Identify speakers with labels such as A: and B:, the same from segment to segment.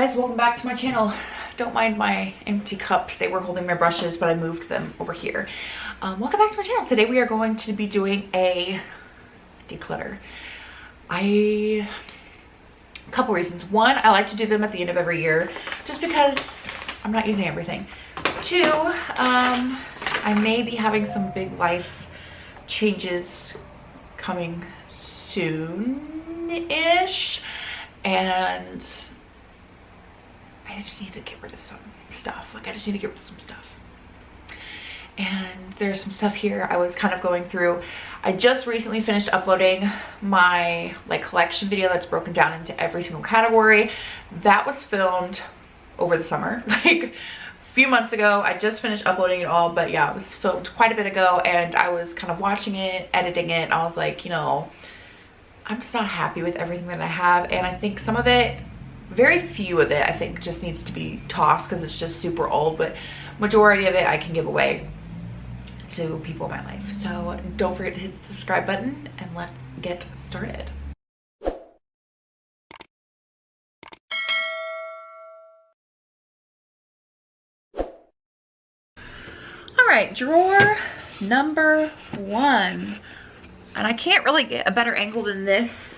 A: guys, welcome back to my channel. Don't mind my empty cups. They were holding my brushes, but I moved them over here. Welcome back to my channel. Today we are going to be doing a declutter. A couple reasons. One, I like to do them at the end of every year just because I'm not using everything. Two, I may be having some big life changes coming soon-ish, and I just need to get rid of some stuff. Like, I just need to get rid of some stuff. And there's some stuff here I was kind of going through. I just recently finished uploading my collection video that's broken down into every single category. That was filmed over the summer, like a few months ago. I just finished uploading it all, but yeah, it was filmed quite a bit ago, and I was kind of watching it, editing it, and I was like, you know, I'm just not happy with everything that I have, and I think some of it, very few of it, I think just needs to be tossed because it's just super old, but majority of it I can give away to people in my life. So don't forget to hit the subscribe button, and let's get started. All right, drawer number one. And I can't really get a better angle than this.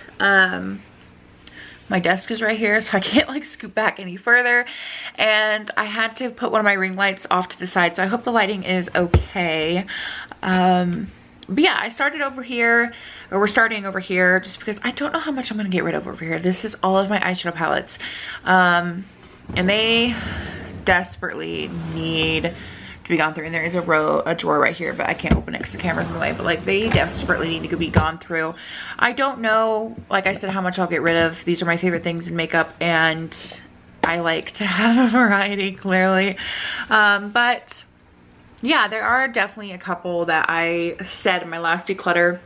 A: My desk is right here, so I can't like scoot back any further. And I had to put one of my ring lights off to the side, so I hope the lighting is okay. But yeah, I started over here, or we're starting over here, just because I don't know how much I'm gonna get rid of over here. This is all of my eyeshadow palettes. And they desperately need to be gone through, and there is a drawer right here, but I can't open it because the camera's in the way. But like, they desperately need to be gone through. I don't know, like I said, how much I'll get rid of. These are my favorite things in makeup, and I like to have a variety, clearly. But yeah, there are definitely a couple that I said in my last declutter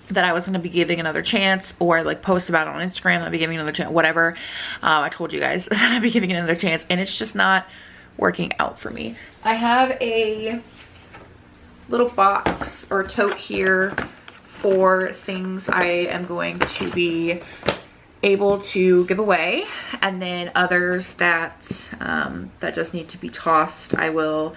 A: that I was going to be giving another chance, or like post about it on Instagram, I'd be giving another chance, whatever. I told you guys that I'd be giving it another chance, and it's just not working out for me. I have a little box or tote here for things I am going to be able to give away, and then others that that just need to be tossed. I will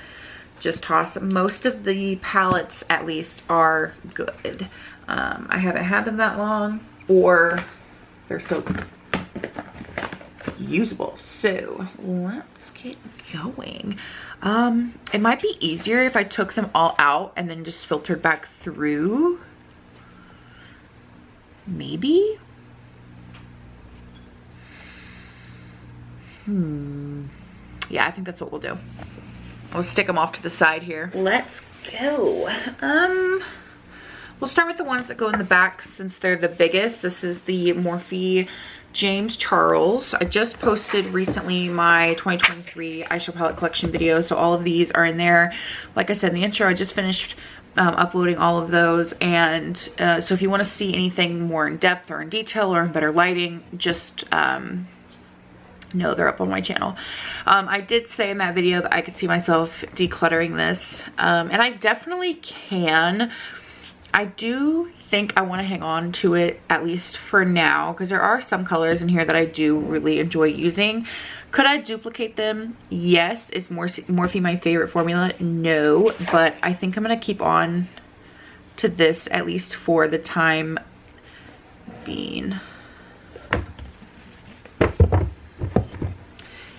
A: just toss. Most of the palettes, at least, are good. I haven't had them that long, or they're still usable. So let's get going. It might be easier if I took them all out and then just filtered back through. Maybe. Yeah, I think that's what we'll do. I'll stick them off to the side here. Let's go. We'll start with the ones that go in the back since they're the biggest. This is the Morphe James Charles. I just posted recently my 2023 eyeshadow palette collection video, so all of these are in there. Like I said in the intro, I just finished uploading all of those, and so if you want to see anything more in depth or in detail or in better lighting, just know they're up on my channel. I did say in that video that I could see myself decluttering this, and I definitely can. I do think I want to hang on to it, at least for now, because there are some colors in here that I do really enjoy using. Could I duplicate them? Yes. Is Morphe my favorite formula? No, but I think I'm going to keep on to this, at least for the time being.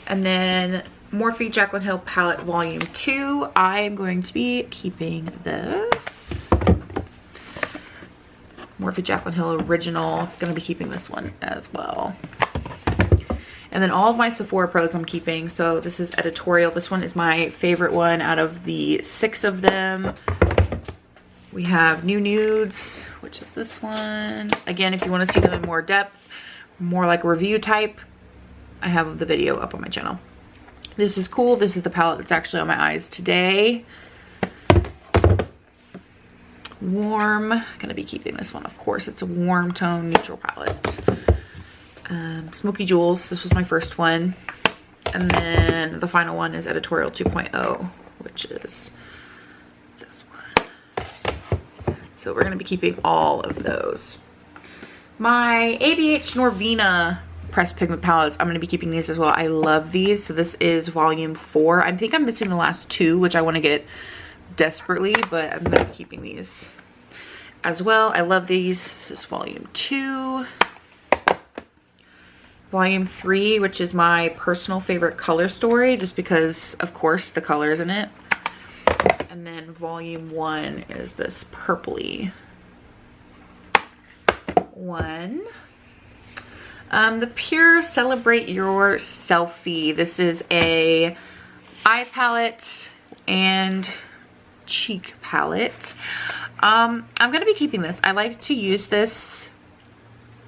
A: And then Morphe Jaclyn Hill Palette Volume 2. I am going to be keeping this. Morphe Jaclyn Hill Original. Gonna be keeping this one as well. And then all of my Sephora Pros I'm keeping. So this is Editorial. This one is my favorite one out of the 6 of them. We have New Nudes, which is this one. Again, if you want to see them in more depth, more like review type, I have the video up on my channel. This is cool. This is the palette that's actually on my eyes today. Warm. Gonna be keeping this one, of course. It's a warm tone neutral palette. Smoky Jewels. This was my first one. And then the final one is Editorial 2.0, which is this one. So we're gonna be keeping all of those. My ABH Norvina pressed pigment palettes. I'm going to be keeping these as well. I love these. So this is volume 4. I think I'm missing the last 2, which I want to get desperately, but I'm going to be keeping these as well. I love these. This is volume 2. Volume 3, which is my personal favorite color story, just because, of course, the colors in it. And then volume 1 is this purpley one. The Pure Celebrate Your Selfie. This is a eye palette and cheek palette. I'm gonna be keeping this. I like to use this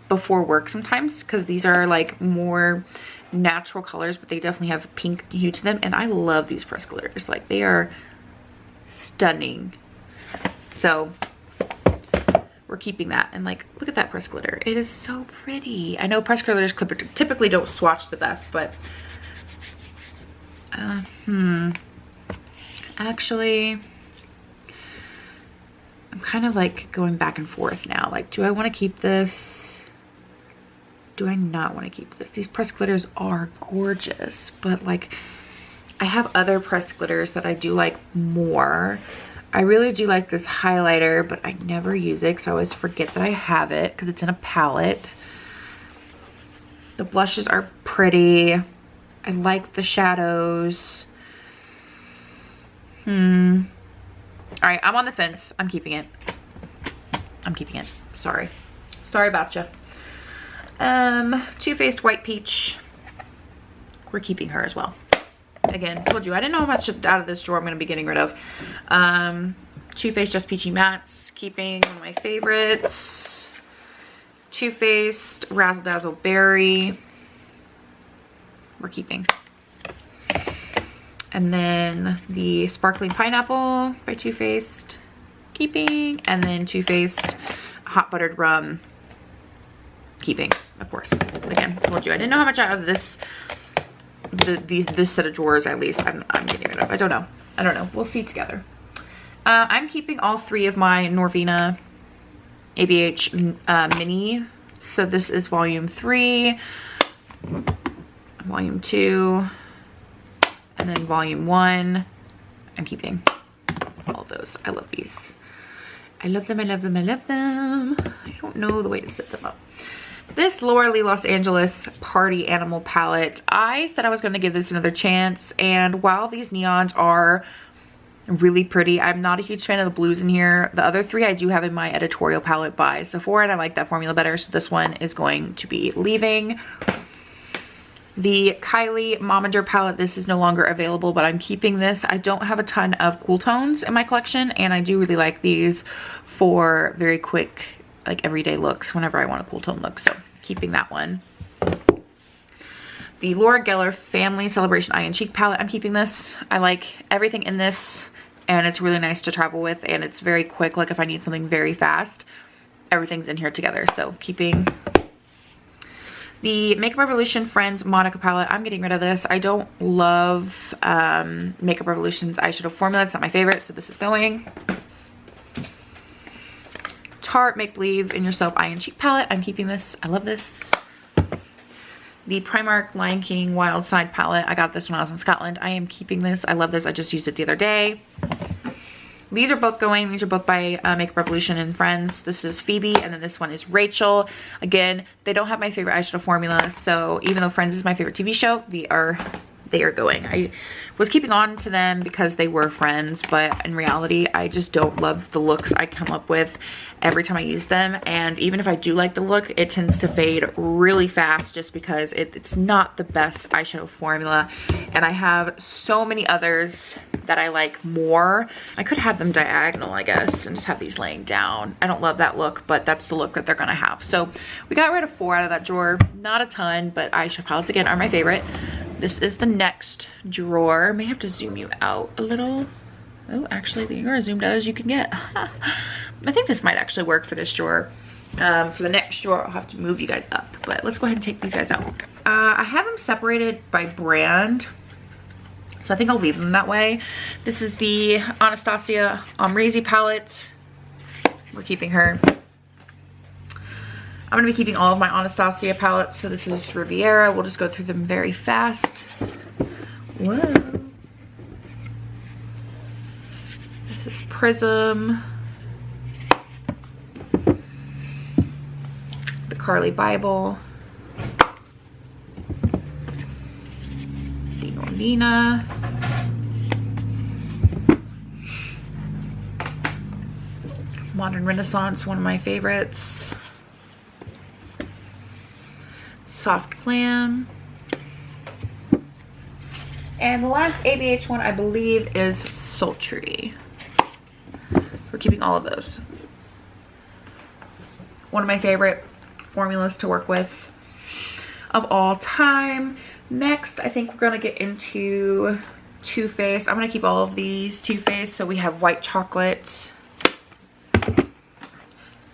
A: before work sometimes because these are like more natural colors, but they definitely have a pink hue to them, and I love these press glitters. Like, they are stunning. So we're keeping that. And like, look at that press glitter. It is so pretty. I know press glitters typically don't swatch the best, but actually, I'm kind of like going back and forth now. Like, do I want to keep this? Do I not want to keep this? These press glitters are gorgeous, but like, I have other press glitters that I do like more. I really do like this highlighter, but I never use it because I always forget that I have it because it's in a palette. The blushes are pretty. I like the shadows. All right, I'm on the fence. I'm keeping it. I'm keeping it. Sorry about you. Too Faced White Peach. We're keeping her as well. Again, told you I didn't know how much out of this drawer I'm going to be getting rid of. Too Faced Just Peachy Mattes, keeping one of my favorites. Too Faced Razzle Dazzle Berry, we're keeping. And then the Sparkling Pineapple by Too Faced, keeping. And then Too Faced Hot Buttered Rum, keeping, of course. Again, told you I didn't know how much out of this this set of drawers, at least, I'm getting rid of. I don't know. We'll see together. I'm keeping all 3 of my Norvina ABH mini. So this is volume 3, volume 2, and then volume 1. I'm keeping all of those. I love these. I love them. I love them. I love them. I don't know the way to set them up. This Laura Lee Los Angeles Party Animal palette. I said I was going to give this another chance, and while these neons are really pretty, I'm not a huge fan of the blues in here. The other 3 I do have in my editorial palette by Sephora, and I like that formula better, so this one is going to be leaving. The Kylie Momager palette, this is no longer available, but I'm keeping this. I don't have a ton of cool tones in my collection, and I do really like these for very quick, like everyday looks whenever I want a cool tone look, so keeping that one. The Laura Geller Family Celebration Eye and Cheek palette, I'm keeping this. I like everything in this, and it's really nice to travel with, and it's very quick. Like if I need something very fast, everything's in here together, so keeping. The Makeup Revolution Friends Monica palette, I'm getting rid of this. I don't love Makeup Revolution's eyeshadow formula. It's not my favorite, so this is going. Tarte Make Believe in Yourself Eye and Cheek palette, I'm keeping this. I love this. The Primark Lion King Wild Side palette, I got this when I was in Scotland. I am keeping this. I love this. I just used it the other day. These are both going. These are both by Makeup Revolution and Friends. This is Phoebe, and then this one is Rachel. Again, they don't have my favorite eyeshadow formula, so even though Friends is my favorite TV show, they are going. I was keeping on to them because they were Friends, but in reality, I just don't love the looks I come up with every time I use them. And even if I do like the look, it tends to fade really fast just because it's not the best eyeshadow formula. And I have so many others that I like more. I could have them diagonal, I guess, and just have these laying down. I don't love that look, but that's the look that they're gonna have. So we got rid of 4 out of that drawer. Not a ton, but eyeshadow palettes, again, are my favorite. This is the next drawer. May have to zoom you out a little. Oh, actually, you're as zoomed out as you can get. I think this might actually work for this drawer. For the next drawer, I'll have to move you guys up, but let's go ahead and take these guys out. I have them separated by brand, so I think I'll leave them that way. This is the Anastasia Amrezy palette. We're keeping her. I'm gonna be keeping all of my Anastasia palettes. So this is Riviera. We'll just go through them very fast. Whoa. This is Prism. The Carly Bible. The Normina. Modern Renaissance, one of my favorites. Soft Glam. And the last ABH one, I believe, is Sultry. We're keeping all of those. One of my favorite formulas to work with of all time. Next, I think we're gonna get into Too Faced. I'm gonna keep all of these Too Faced. So we have white chocolate,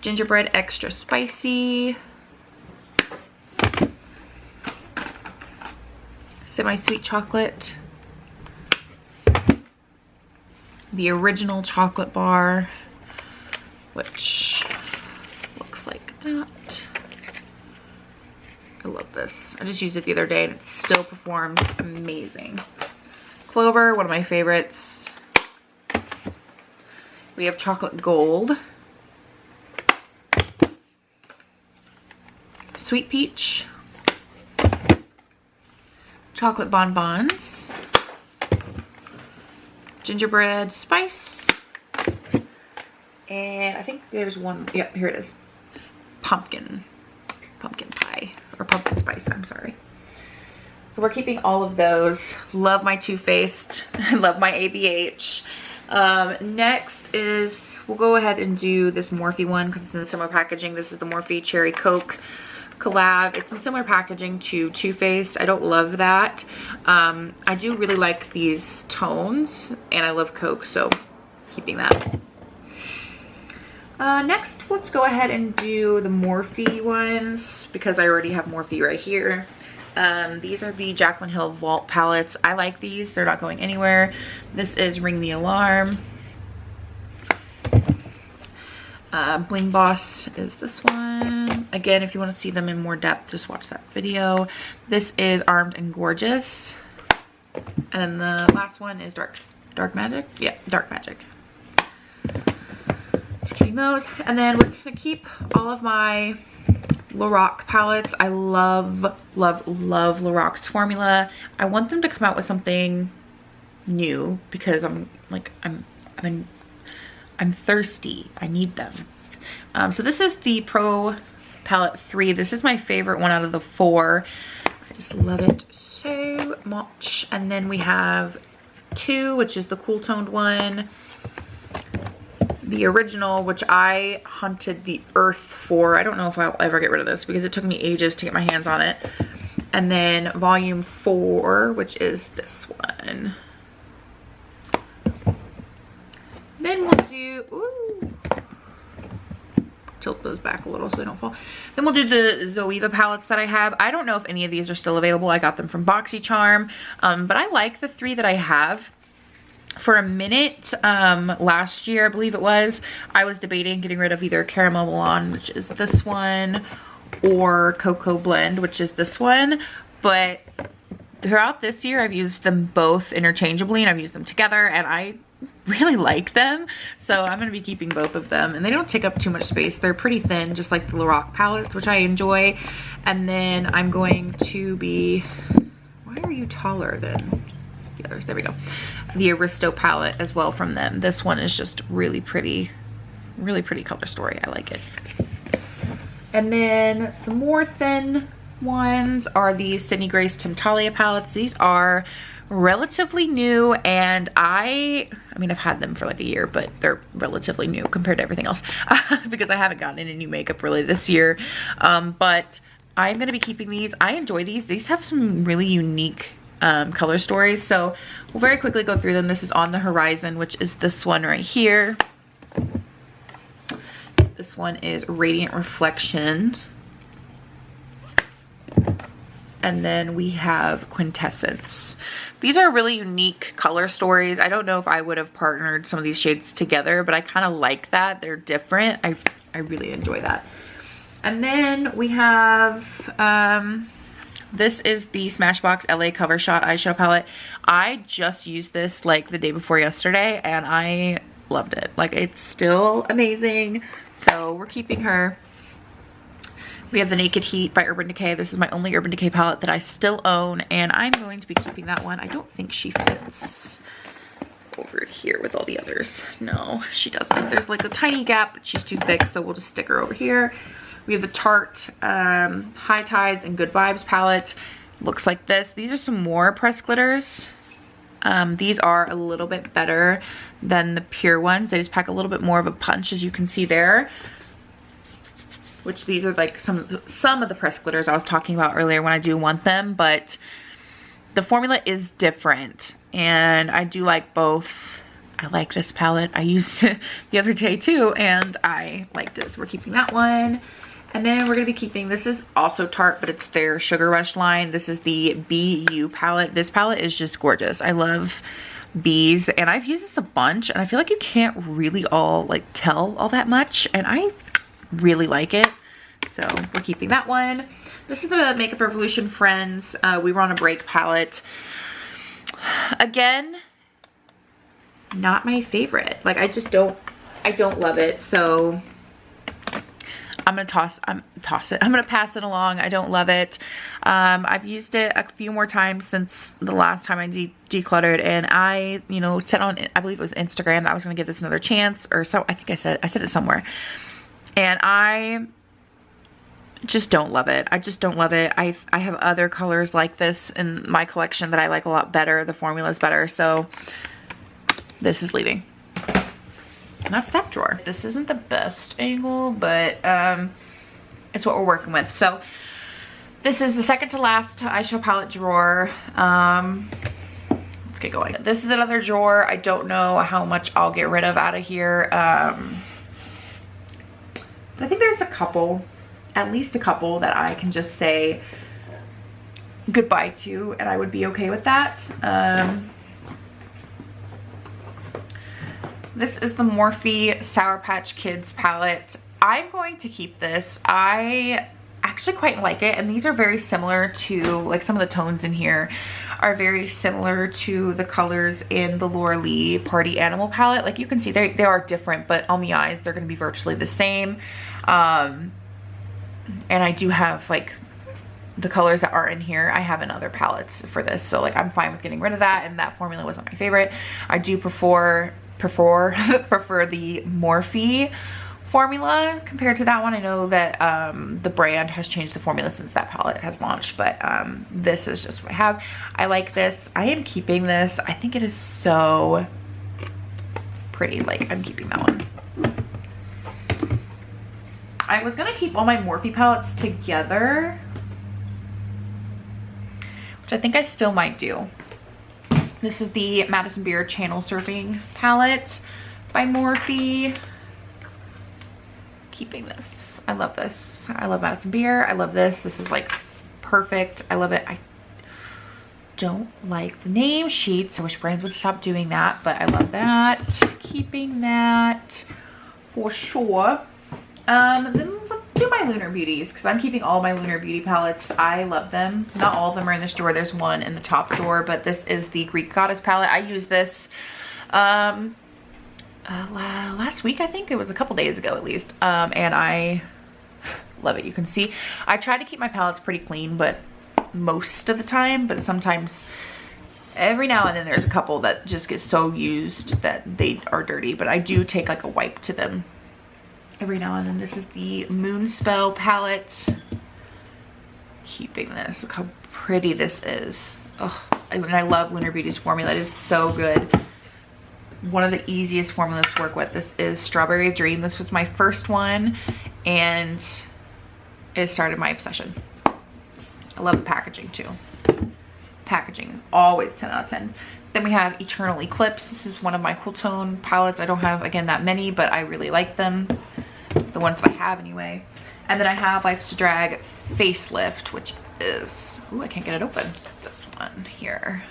A: gingerbread extra spicy, semi-sweet chocolate, the original chocolate bar, which looks like that. I love this. I just used it the other day and it still performs amazing. Clover, one of my favorites. We have chocolate gold, sweet peach, chocolate bonbons, gingerbread spice, and I think there's one, yep, here it is, pumpkin pie, or pumpkin spice, I'm sorry. So we're keeping all of those. Love my Too Faced. I love my ABH. Next is, we'll go ahead and do this Morphe one because it's in similar packaging. This is the Morphe Cherry Coke collab. It's in similar packaging to Too Faced. I don't love that. I do really like these tones and I love Coke, so keeping that. Next, let's go ahead and do the Morphe ones because I already have Morphe right here. These are the Jaclyn Hill Vault palettes. I like these. They're not going anywhere. This is Ring the Alarm. Bling Boss is this one. Again, if you want to see them in more depth, just watch that video. This is Armed and Gorgeous. And then the last one is Dark Magic. Yeah, Dark Magic. Just keeping those. And then we're gonna keep all of my Lorac palettes. I love, love, love Lorac's formula. I want them to come out with something new because I'm thirsty. I need them. So this is the Pro Palette 3. This is my favorite one out of the 4. I just love it so much. And then we have 2, which is the cool toned one. The original, which I hunted the earth for. I don't know if I'll ever get rid of this because it took me ages to get my hands on it. And then volume 4, which is this one. Then we'll do, ooh, tilt those back a little so they don't fall. Then we'll do the Zoeva palettes that I have. I don't know if any of these are still available. I got them from BoxyCharm, but I like the 3 that I have. For a minute, last year, I believe it was, I was debating getting rid of either Caramel Milan, which is this one, or Cocoa Blend, which is this one. But throughout this year, I've used them both interchangeably and I've used them together and I really like them. So I'm going to be keeping both of them and they don't take up too much space. They're pretty thin, just like the Lorac palettes, which I enjoy. And then I'm going to be, why are you taller than the others? There we go. The Aristo palette as well from them. This one is just really pretty color story. I like it. And then some more thin ones are the Sydney Grace Timtalia palettes. These are relatively new and I mean I've had them for like a year, but they're relatively new compared to everything else because I haven't gotten any new makeup really this year. But I'm gonna be keeping these. I enjoy these. These have some really unique color stories, so we'll very quickly go through them. This is On the Horizon, which is this one right here. This one is Radiant Reflection. And then we have Quintessence. These are really unique color stories. I don't know if I would have partnered some of these shades together, but I kind of like that. They're different. I really enjoy that. And then we have, this is the Smashbox LA Cover Shot eyeshadow palette. I just used this like the day before yesterday and I loved it. Like, it's still amazing. So we're keeping her. We have the Naked Heat by Urban Decay. This is my only Urban Decay palette that I still own, and I'm going to be keeping that one. I don't think she fits over here with all the others. No, she doesn't. There's like a tiny gap, but she's too thick, so we'll just stick her over here. We have the Tarte High Tides and Good Vibes palette. Looks like this. These are some more pressed glitters. These are a little bit better than the pure ones. They just pack a little bit more of a punch, as you can see there. Which these are like some of the pressed glitters I was talking about earlier when I do want them, but the formula is different and I do like both. I like this palette. I used it the other day too and I liked it, so we're keeping that one. And then we're gonna be keeping, this is also Tarte, but it's their Sugar Rush line. This is the BU palette. This palette is just gorgeous. I love bees and I've used this a bunch and I feel like you can't really tell all that much, and I really like it, so we're keeping that one. This is the Makeup Revolution Friends We Were on a Break palette. Again, not my favorite. Like, I don't love it, so I'm gonna toss it. I'm gonna pass it along. I don't love it. I've used it a few more times since the last time I decluttered, and I, said on, I believe it was Instagram, that I was gonna give this another chance, or so. I think I said it somewhere. And I just don't love it. I just don't love it. I have other colors like this in my collection that I like a lot better. The formula is better. So this is leaving. And that's that drawer. This isn't the best angle, but it's what we're working with. So this is the second to last eyeshadow palette drawer. Let's get going. This is another drawer. I don't know how much I'll get rid of out of here. I think there's a couple, at least a couple, that I can just say goodbye to and I would be okay with that. This is the Morphe Sour Patch Kids palette. I'm going to keep this. I actually quite like it, and these are very similar to, like, some of the tones in here are very similar to the colors in the Laura Lee Party Animal palette. Like, you can see they are different, but on the eyes they're going to be virtually the same. And I do have like the colors that are in here. I have in other palettes for this, so like I'm fine with getting rid of that, and that formula wasn't my favorite. I do prefer the Morphe formula compared to that one. I know that the brand has changed the formula since that palette has launched, but this is just what I have. I like this. I am keeping this. I think it is so pretty. Like, I'm keeping that one. I was gonna keep all my Morphe palettes together, which I think I still might do. This is the Madison Beer Channel Surfing palette by Morphe. Keeping this. I love this. I love Madison Beer. I love this. This is like perfect. I love it. I don't like the name sheets. I wish brands would stop doing that, but I love that. Keeping that for sure. Then let's do my Lunar Beauties, because I'm keeping all my Lunar Beauty palettes. I love them. Not all of them are in this drawer. There's one in the top drawer, but this is the Greek Goddess palette. I used this last week, I think. It was a couple days ago at least, and I love it. You can see I try to keep my palettes pretty clean, but most of the time, but sometimes every now and then there's a couple that just get so used that they are dirty, but I do take like a wipe to them every now and then. This is the Moonspell palette. Keeping this. Look how pretty this is. Oh, I love Lunar Beauty's formula. It is so good. One of the easiest formulas to work with. This is Strawberry Dream. This was my first one, and it started my obsession. I love the packaging too. Packaging is always 10 out of 10. Then we have Eternal Eclipse. This is one of my cool tone palettes. I don't have, again, that many, but I really like them. The ones that I have anyway. And then I have Life's to Drag Facelift, which is, ooh, I can't get it open. This one here.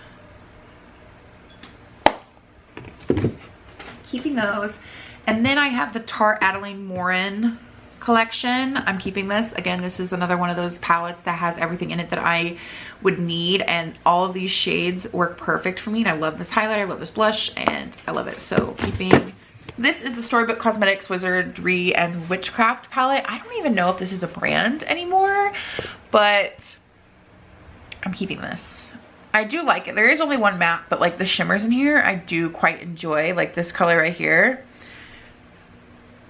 A: Keeping those. And then I have the Tarte Adeline Morin collection. I'm keeping this. Again, this is another one of those palettes that has everything in it that I would need, and all of these shades work perfect for me. And I love this highlighter, I love this blush, and I love it. So keeping, this is the Storybook Cosmetics Wizardry and Witchcraft palette. I don't even know if this is a brand anymore, but I'm keeping this. I do like it. There is only one matte, but like the shimmers in here, I do quite enjoy. Like this color right here.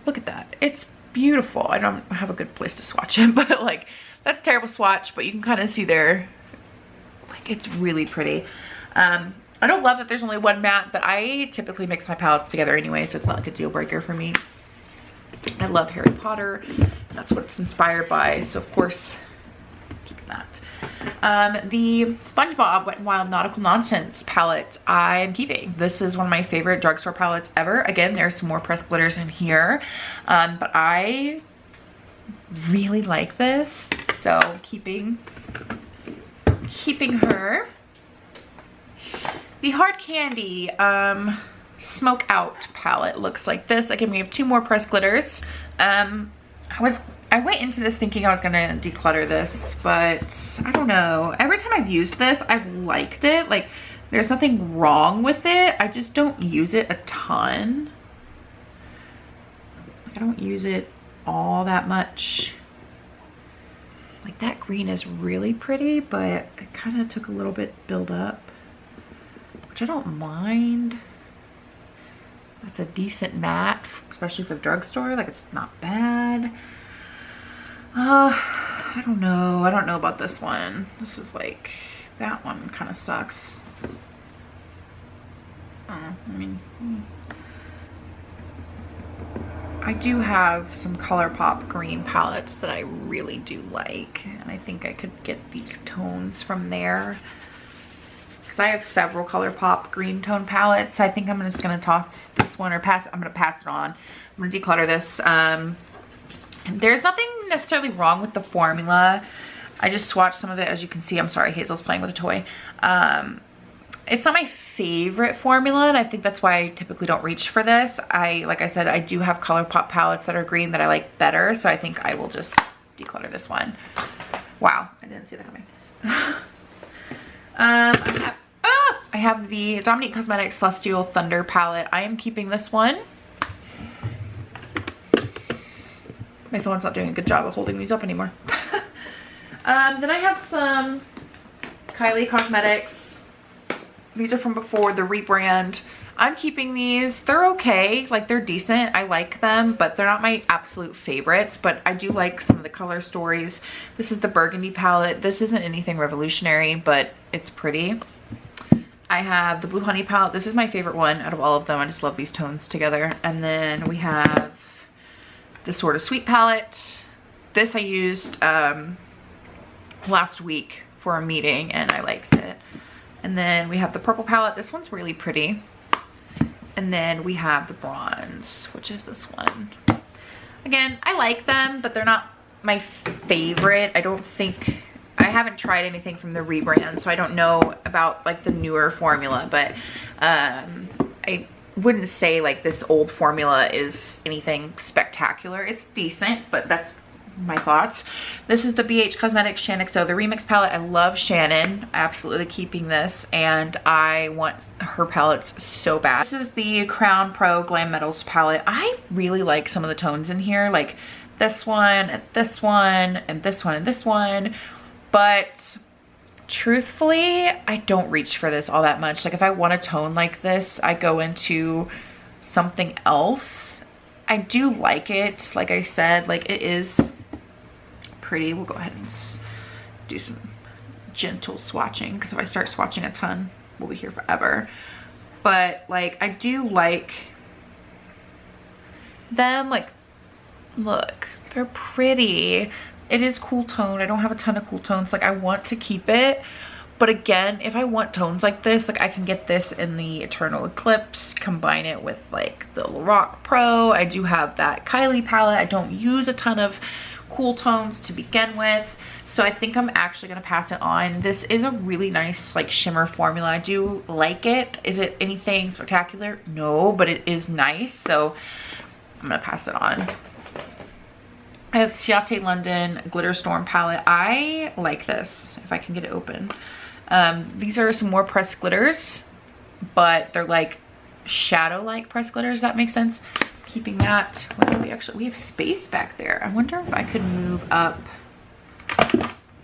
A: Look at that. It's beautiful. I don't have a good place to swatch it, but like that's a terrible swatch, but you can kind of see there, like it's really pretty. I don't love that there's only one matte, but I typically mix my palettes together anyway, so it's not like a deal breaker for me. I love Harry Potter. That's what it's inspired by, so of course, keeping that. The SpongeBob Wet n Wild Nautical Nonsense palette I'm keeping. This is one of my favorite drugstore palettes ever. Again, there's some more pressed glitters in here, but I really like this, so keeping her. The Hard Candy Smoke Out palette looks like this. Again, we have 2 more pressed glitters. I went into this thinking I was gonna declutter this, but I don't know. Every time I've used this, I've liked it. Like, there's nothing wrong with it. I just don't use it a ton. Like, I don't use it all that much. Like, that green is really pretty, but it kind of took a little bit to build up, which I don't mind. That's a decent matte, especially for the drugstore. Like, it's not bad. I don't know. I don't know about this one. This is like, that one kind of sucks. I mean, I do have some ColourPop green palettes that I really do like, and I think I could get these tones from there, because I have several ColourPop green tone palettes. I think I'm just gonna toss this one, or pass. I'm gonna pass it on. I'm gonna declutter this. There's nothing necessarily wrong with the formula. I just swatched some of it, as you can see. I'm sorry, Hazel's playing with a toy. It's not my favorite formula, and I think that's why I typically don't reach for this. Like I said, I do have ColourPop palettes that are green that I like better, so I think I will just declutter this one. Wow, I didn't see that coming. I have the Dominique Cosmetics Celestial Thunder palette. I am keeping this one. My phone's not doing a good job of holding these up anymore. Then I have some Kylie Cosmetics. These are from before the rebrand. I'm keeping these. They're okay. Like, they're decent. I like them, but they're not my absolute favorites. But I do like some of the color stories. This is the Burgundy palette. This isn't anything revolutionary, but it's pretty. I have the Blue Honey palette. This is my favorite one out of all of them. I just love these tones together. And then we have the Sort of Sweet palette. This I used last week for a meeting, and I liked it. And then we have the purple palette. This one's really pretty. And then we have the bronze, which is this one. Again, I like them, but they're not my favorite. I haven't tried anything from the rebrand, so I don't know about like the newer formula, but I wouldn't say like this old formula is anything spectacular. It's decent, but that's my thoughts. This is the BH Cosmetics Shannon XO, the remix palette. I love Shannon. Absolutely keeping this, and I want her palettes so bad. This is the Crown Pro Glam Metals palette. I really like some of the tones in here, like this one, and this one, and this one, and this one, but truthfully, I don't reach for this all that much. Like, if I want a tone like this, I go into something else. I do like it. Like I said, like, it is pretty. We'll go ahead and do some gentle swatching, because if I start swatching a ton, we'll be here forever. But like, I do like them. Like, look, they're pretty. It is cool tone. I don't have a ton of cool tones. Like, I want to keep it. But again, if I want tones like this, like, I can get this in the Eternal Eclipse, combine it with like the Lorac Pro. I do have that Kylie palette. I don't use a ton of cool tones to begin with, so I think I'm actually gonna pass it on. This is a really nice like shimmer formula. I do like it. Is it anything spectacular? No, but it is nice, so I'm gonna pass it on. I have Ciate London Glitter Storm palette. I like this, if I can get it open. These are some more pressed glitters, but they're like shadow-like pressed glitters, if that makes sense. Keeping that. What do we have space back there. I wonder if I could move up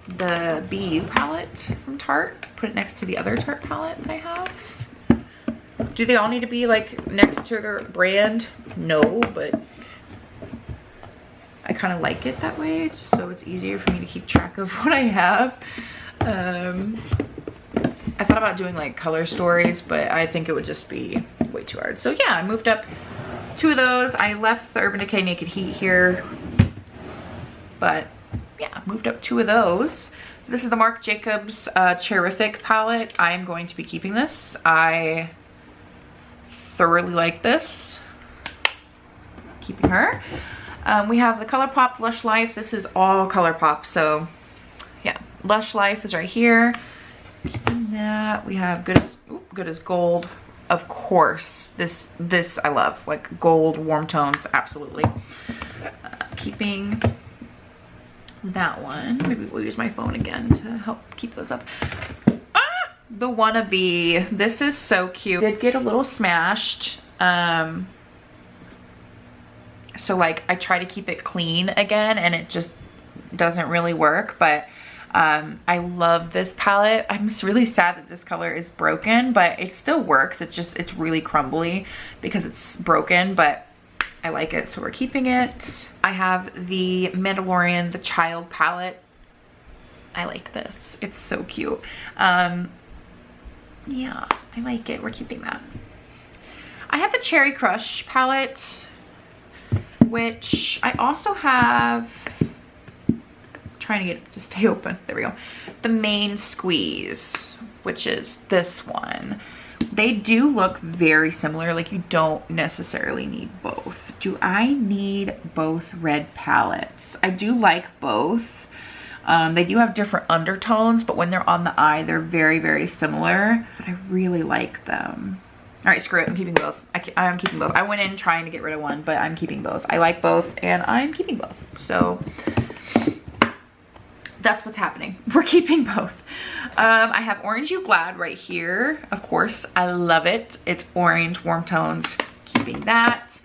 A: the BU palette from Tarte, put it next to the other Tarte palette that I have. Do they all need to be like next to their brand? No, but I kind of like it that way, just so it's easier for me to keep track of what I have. I thought about doing like color stories, but I think it would just be way too hard. So yeah, I moved up 2 of those. I left the Urban Decay Naked Heat here, but yeah, moved up 2 of those. This is the Marc Jacobs Cheerific palette. I am going to be keeping this. I thoroughly like this. Keeping her. We have the ColourPop Lush Life. This is all ColourPop, so yeah, Lush Life is right here. Keeping that. We have Good as Gold. Of course, this I love, like gold warm tones, absolutely. Keeping that one. Maybe we'll use my phone again to help keep those up. The Wannabe. This is so cute. Did get a little smashed. So like I try to keep it clean again and it just doesn't really work, but I love this palette. I'm just really sad that this color is broken, but it still works. It's really crumbly because it's broken, but I like it, so we're keeping it. I have the Mandalorian The Child palette. I like this. It's so cute. Yeah, I like it. We're keeping that. I have the Cherry Crush palette, which I also have, trying to get it to stay open. There we go. The Main Squeeze, which is this one. They do look very similar. Like you don't necessarily need both. Do I need both red palettes? I do like both. They do have different undertones, but when they're on the eye, they're very, very similar. But I really like them. All right, screw it. I'm keeping both. I'm keeping both. I went in trying to get rid of one, but I'm keeping both. I like both, and I'm keeping both. So that's what's happening. We're keeping both. I have Orange You Glad right here. Of course, I love it. It's orange, warm tones. Keeping that.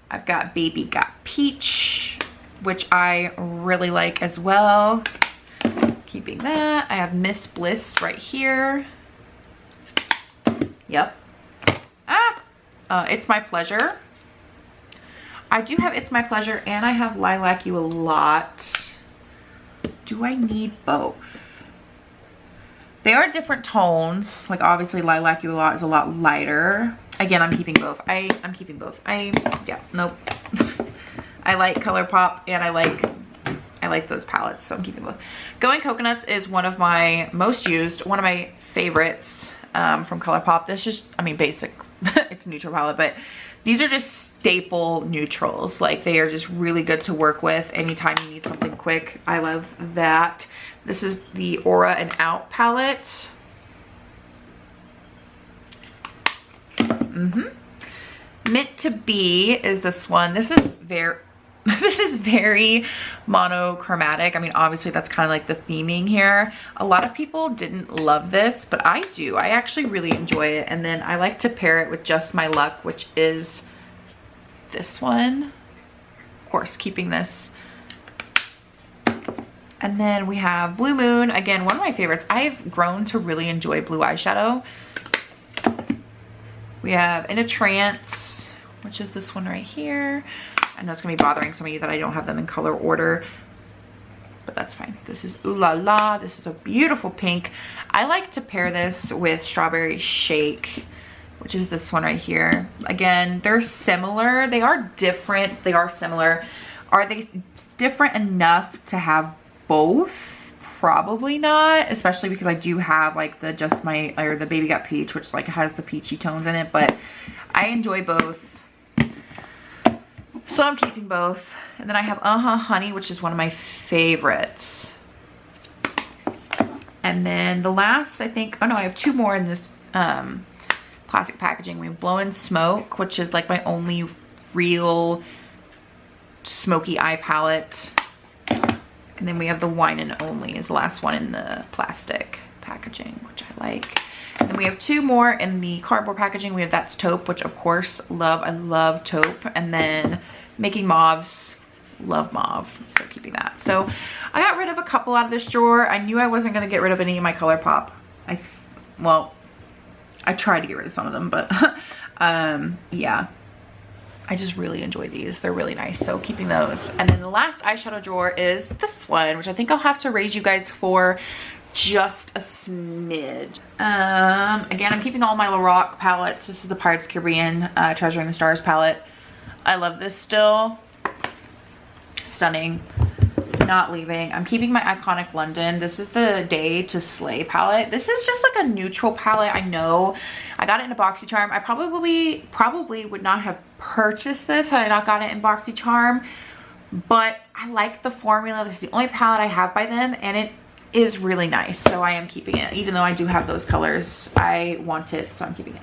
A: I've got Baby Got Peach, which I really like as well. Keeping that. I have Miss Bliss right here. Yep. It's My Pleasure. I do have It's My Pleasure and I have Lilac You a Lot. Do I need both? They are different tones. Like obviously Lilac You a Lot is a lot lighter. Again, I'm keeping both. I'm keeping both. Yeah, nope. I like ColourPop and I like those palettes, so I'm keeping both. Going Coconuts is one of my most used, one of my favorites from ColourPop. This is just, I mean, basic. It's a neutral palette, but these are just staple neutrals. Like they are just really good to work with anytime you need something quick. I love that. This is the Aura and Out palette. Meant to Be is this one. This is very monochromatic. I mean, obviously that's kind of like the theming here. A lot of people didn't love this, but I do. I actually really enjoy it. And then I like to pair it with Just My Luck, which is this one. Of course, keeping this. And then we have Blue Moon. Again, one of my favorites. I've grown to really enjoy blue eyeshadow. We have In a Trance, which is this one right here. I know it's gonna be bothering some of you that I don't have them in color order, but that's fine. This is Ooh La La. This is a beautiful pink. I like to pair this with Strawberry Shake, which is this one right here. Again, they're similar. They are different. They are similar. Are they different enough to have both? Probably not, especially because I do have like the the Baby Got Peach, which like has the peachy tones in it, but I enjoy both. So I'm keeping both. And then I have Honey, which is one of my favorites. And then the last, I think, oh no, I have 2 more in this plastic packaging. We have Blowin' Smoke, which is like my only real smoky eye palette. And then we have the Wine and Only is the last one in the plastic packaging, which I like. And then we have 2 more in the cardboard packaging. We have That's Taupe, which of course love. I love taupe. And then Making Mauves, love mauve, so keeping that. So I got rid of a couple out of this drawer. I knew I wasn't gonna get rid of any of my ColourPop. Well, I tried to get rid of some of them, but yeah. I just really enjoy these. They're really nice, so keeping those. And then the last eyeshadow drawer is this one, which I think I'll have to raise you guys for just a smidge. Again, I'm keeping all my Lorac palettes. This is the Pirates of the Caribbean Treasuring the Stars palette. I love this still. Stunning. Not leaving. I'm keeping my Iconic London. This is the Day to Slay palette. This is just like a neutral palette. I know I got it in a BoxyCharm. I probably would not have purchased this had I not got it in BoxyCharm, but I like the formula. This is the only palette I have by them, and it is really nice, so I am keeping it. Even though I do have those colors, I want it, so I'm keeping it.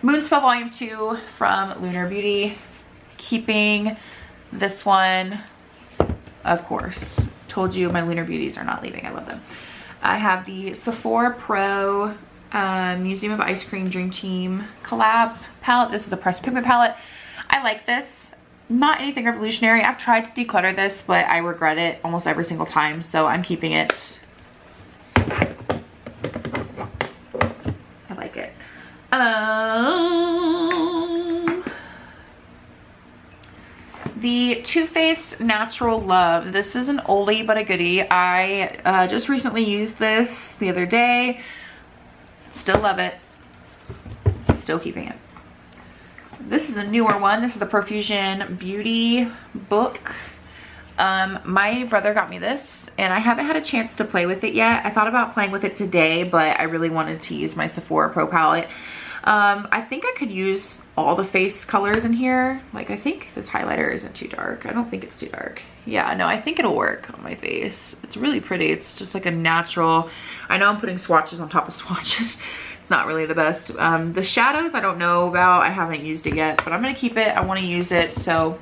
A: Moonspell Volume 2 from Lunar Beauty. Keeping this one. Of course, told you my Lunar Beauties are not leaving. I love them. I have the Sephora Pro Museum of Ice Cream Dream Team collab palette. This is a pressed pigment palette. I like this. Not anything revolutionary. I've tried to declutter this, but I regret it almost every single time, so I'm keeping it. I like it. The Too Faced Natural Love. This is an oldie but a goodie. I just recently used this the other day. Still love it. Still keeping it. This is a newer one. This is the Profusion Beauty book. My brother got me this, and I haven't had a chance to play with it yet. I thought about playing with it today, but I really wanted to use my Sephora Pro palette. I think I could use all the face colors in here. Like, I think this highlighter isn't too dark. I don't think it's too dark. Yeah, no, I think it'll work on my face. It's really pretty. It's just like a natural, I know I'm putting swatches on top of swatches. It's not really the best. The shadows I don't know about. I haven't used it yet, but I'm gonna keep it. I wanna use it, so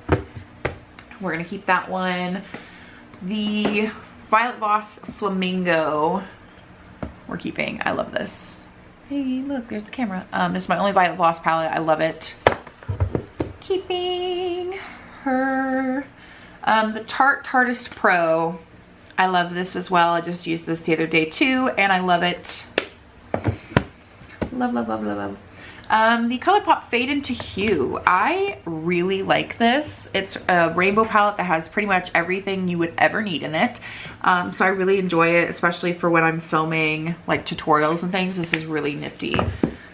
A: we're gonna keep that one. The Violet Voss Flamingo, we're keeping. I love this. Hey, look, there's the camera. This is my only Violet Voss palette. I love it. Keeping her. The Tartist Pro. I love this as well. I just used this the other day too, and I love it. Love, love, love, love, love. The ColourPop Fade Into Hue. I really like this. It's a rainbow palette that has pretty much everything you would ever need in it. So I really enjoy it, especially for when I'm filming like tutorials and things. This is really nifty.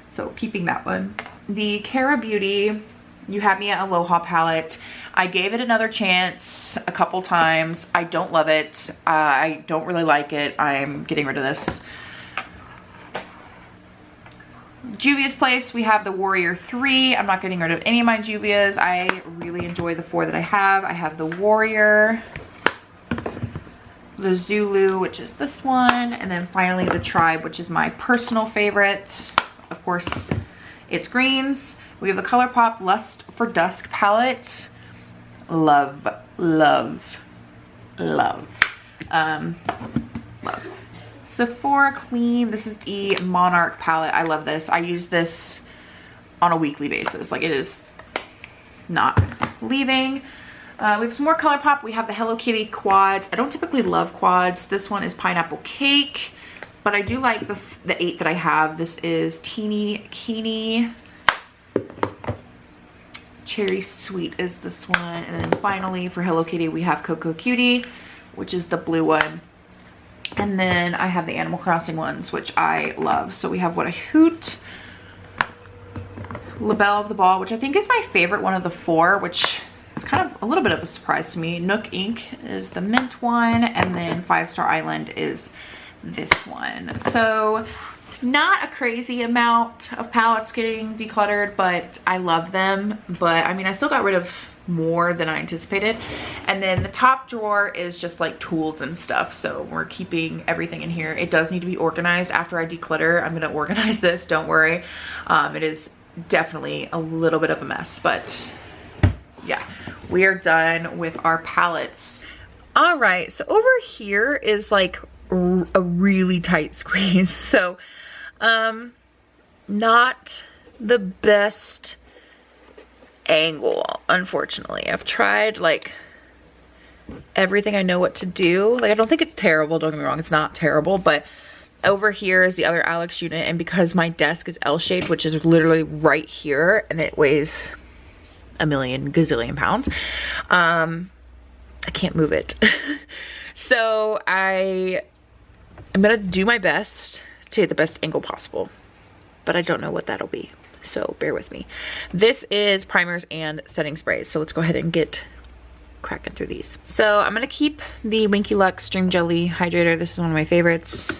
A: So keeping that one. The Cara Beauty You Have Me at Aloha palette. I gave it another chance a couple times. I don't love it. I don't really like it. I'm getting rid of this. Juvia's Place, we have the Warrior 3. I'm not getting rid of any of my Juvias. I really enjoy the 4 that I have. I have the Warrior, the Zulu, which is this one, and then finally the Tribe, which is my personal favorite. Of course, it's greens. We have the ColourPop Lust for Dusk palette. Love, love, love. Love. Sephora Clean. This is the Monarch palette. I love this. I use this on a weekly basis. Like, it is not leaving. We have some more ColourPop. We have the Hello Kitty quads. I don't typically love quads. This one is Pineapple Cake, but I do like the 8 that I have. This is Teeny Keeny. Cherry Sweet is this one. And then finally for Hello Kitty, we have Cocoa Cutie, which is the blue one. And then I have the Animal Crossing ones, which I love. So we have What a Hoot, La Belle of the Ball, which I think is my favorite one of the 4, which is kind of a little bit of a surprise to me. Nook Ink is the mint one, and then 5 Star Island is this one. So not a crazy amount of palettes getting decluttered, but I love them. But I mean, I still got rid of more than I anticipated. And then the top drawer is just like tools and stuff, so we're keeping everything in here. It does need to be organized after I declutter. I'm gonna organize this, don't worry. It is definitely a little bit of a mess, but yeah, we are done with our palettes. All right, so over here is like a really tight squeeze. So, not the best angle, unfortunately. I've tried like everything I know what to do. Like, I don't think it's terrible, don't get me wrong, it's not terrible, but over here is the other Alex unit, and because my desk is L-shaped, which is literally right here, and it weighs a million gazillion pounds, I can't move it. So I'm gonna do my best to get the best angle possible, but I don't know what that'll be, so bear with me. This is primers and setting sprays, so let's go ahead and get cracking through these. So I'm gonna keep the Winky Lux Stream Jelly Hydrator. This is one of my favorites.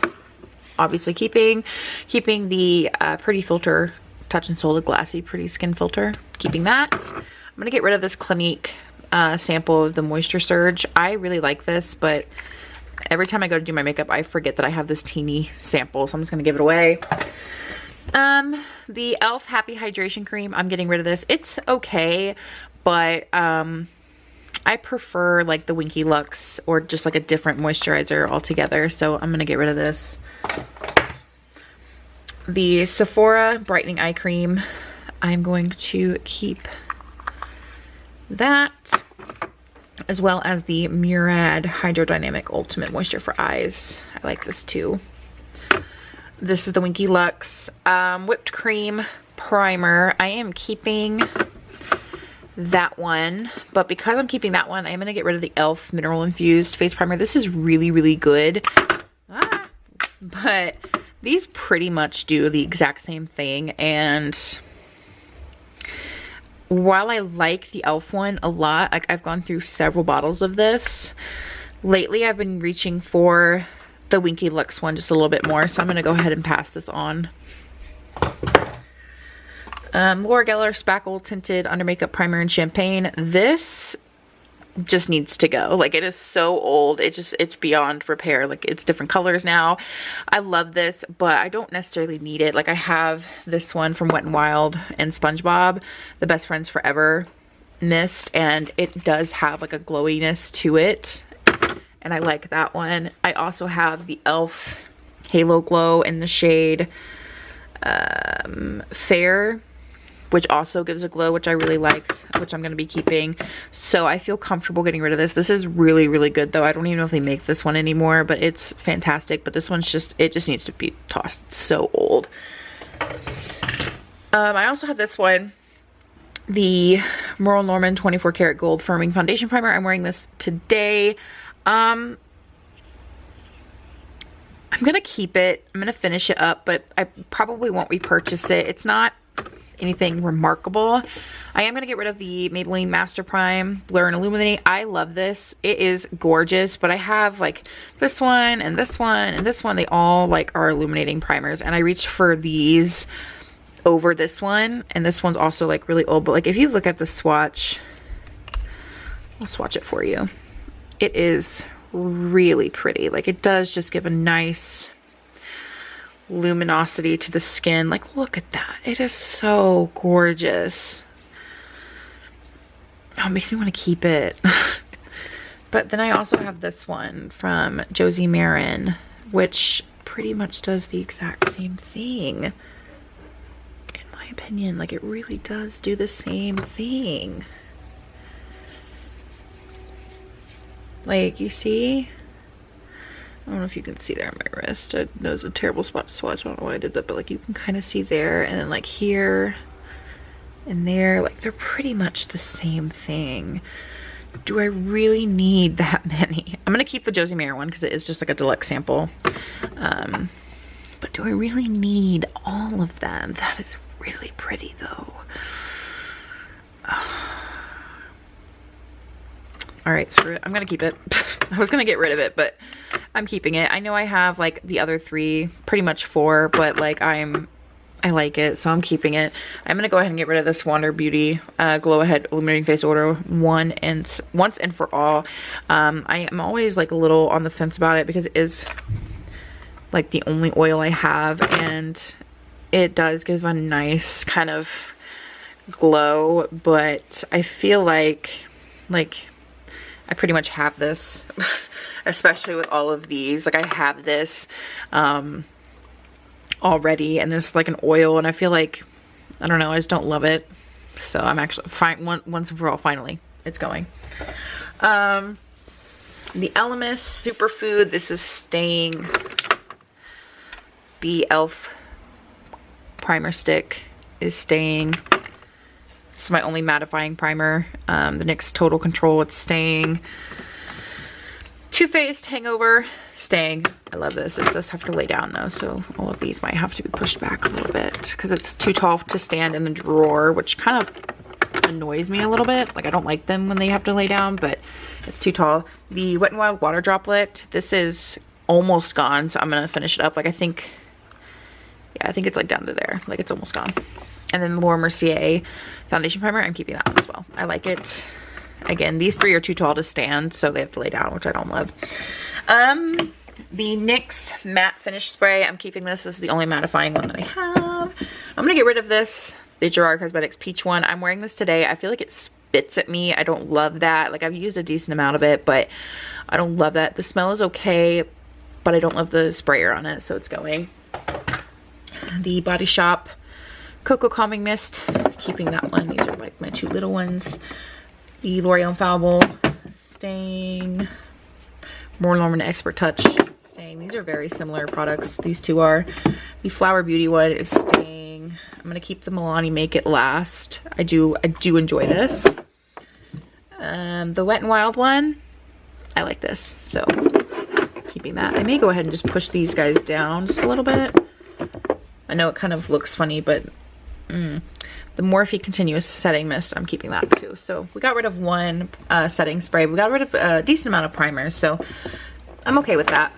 A: Obviously keeping the Pretty Filter Touch and Soul, the glassy Pretty Skin Filter, keeping that. I'm gonna get rid of this Clinique sample of the Moisture Surge. I really like this, but every time I go to do my makeup, I forget that I have this teeny sample, so I'm just gonna give it away. The e.l.f. Happy Hydration Cream, I'm getting rid of this. It's okay, but I prefer like the Winky Lux or just like a different moisturizer altogether, so I'm gonna get rid of this. The Sephora Brightening Eye Cream, I'm going to keep that, as well as the Murad Hydrodynamic Ultimate Moisture for Eyes. I like this too. This is the Winky Lux Whipped Cream Primer. I am keeping that one, but because I'm keeping that one, I'm going to get rid of the e.l.f. Mineral Infused Face Primer. This is really, really good. But these pretty much do the exact same thing, and while I like the e.l.f. one a lot, like I've gone through several bottles of this, lately I've been reaching for the Winky Lux one just a little bit more, so I'm going to go ahead and pass this on. Laura Geller Spackle Tinted Under Makeup Primer in Champagne. This just needs to go. Like, it is so old. It's beyond repair. Like, it's different colors now. I love this, but I don't necessarily need it. Like, I have this one from Wet n Wild and SpongeBob, the Best Friends Forever mist, and it does have like a glowiness to it, and I like that one. I also have the e.l.f. Halo Glow in the shade Fair, which also gives a glow, which I really liked, which I'm going to be keeping. So I feel comfortable getting rid of this. This is really, really good though. I don't even know if they make this one anymore, but it's fantastic. But this one's just, it just needs to be tossed. It's so old. I also have this one, the Merle Norman 24 Karat Gold Firming Foundation Primer. I'm wearing this today. I'm going to keep it. I'm going to finish it up, but I probably won't repurchase it. It's not anything remarkable. I am going to get rid of the Maybelline Master Prime Blur and Illuminate. I love this. It is gorgeous, but I have like this one and this one and this one. They all like are illuminating primers, and I reached for these over this one, and this one's also like really old, but like if you look at the swatch, I'll swatch it for you. It is really pretty. Like, it does just give a nice luminosity to the skin. Like, look at that. It is so gorgeous. Oh, it makes me want to keep it. But then I also have this one from Josie Marin, which pretty much does the exact same thing. In my opinion, like, it really does do the same thing. Like, you see? I don't know if you can see there on my wrist. That was a terrible spot to swatch. I don't know why I did that, but like you can kind of see there, and then like here and there, like they're pretty much the same thing. Do I really need that many? I'm gonna keep the Josie Mayer one because it is just like a deluxe sample. But do I really need all of them? That is really pretty though. All right, screw it. I'm gonna keep it. I was gonna get rid of it, but I'm keeping it. I know I have like the other three, pretty much four, but like I like it, so I'm keeping it. I'm gonna go ahead and get rid of this Wander Beauty Glow Ahead Illuminating Face Oil once and for all. I am always like a little on the fence about it because it is like the only oil I have, and it does give a nice kind of glow, but I feel like I pretty much have this, especially with all of these. Like I have this already, and this is like an oil, and I feel like, I don't know, I just don't love it. So I'm actually fine, once and for all, finally, it's going. The Elemis Superfood, this is staying. The e.l.f. primer stick is staying. This is my only mattifying primer. The NYX Total Control, it's staying. Too Faced Hangover, staying. I love this. This does have to lay down though, so all of these might have to be pushed back a little bit because it's too tall to stand in the drawer, which kind of annoys me a little bit. Like I don't like them when they have to lay down, but it's too tall. The Wet n Wild Water Droplet, this is almost gone, so I'm gonna finish it up. Like I think it's like down to there. Like it's almost gone. And then the Laura Mercier foundation primer, I'm keeping that one as well. I like it. Again, these three are too tall to stand, so they have to lay down, which I don't love. The NYX Matte Finish Spray, I'm keeping this. This is the only mattifying one that I have. I'm gonna get rid of this, the Gerard Cosmetics Peach one. I'm wearing this today. I feel like it spits at me. I don't love that. Like I've used a decent amount of it, but I don't love that. The smell is okay, but I don't love the sprayer on it, so it's going. The Body Shop Cocoa Calming Mist, keeping that one. These are like my two little ones. The L'Oreal Infallible, staying. More Norman Expert Touch, staying. These are very similar products. These two are. The Flower Beauty one is staying. I'm gonna keep the Milani Make It Last. I do enjoy this. The Wet n Wild one, I like this, so keeping that. I may go ahead and just push these guys down just a little bit. I know it kind of looks funny, but the Morphe Continuous Setting Mist, I'm keeping that too. So we got rid of one setting spray. We got rid of a decent amount of primers, so I'm okay with that.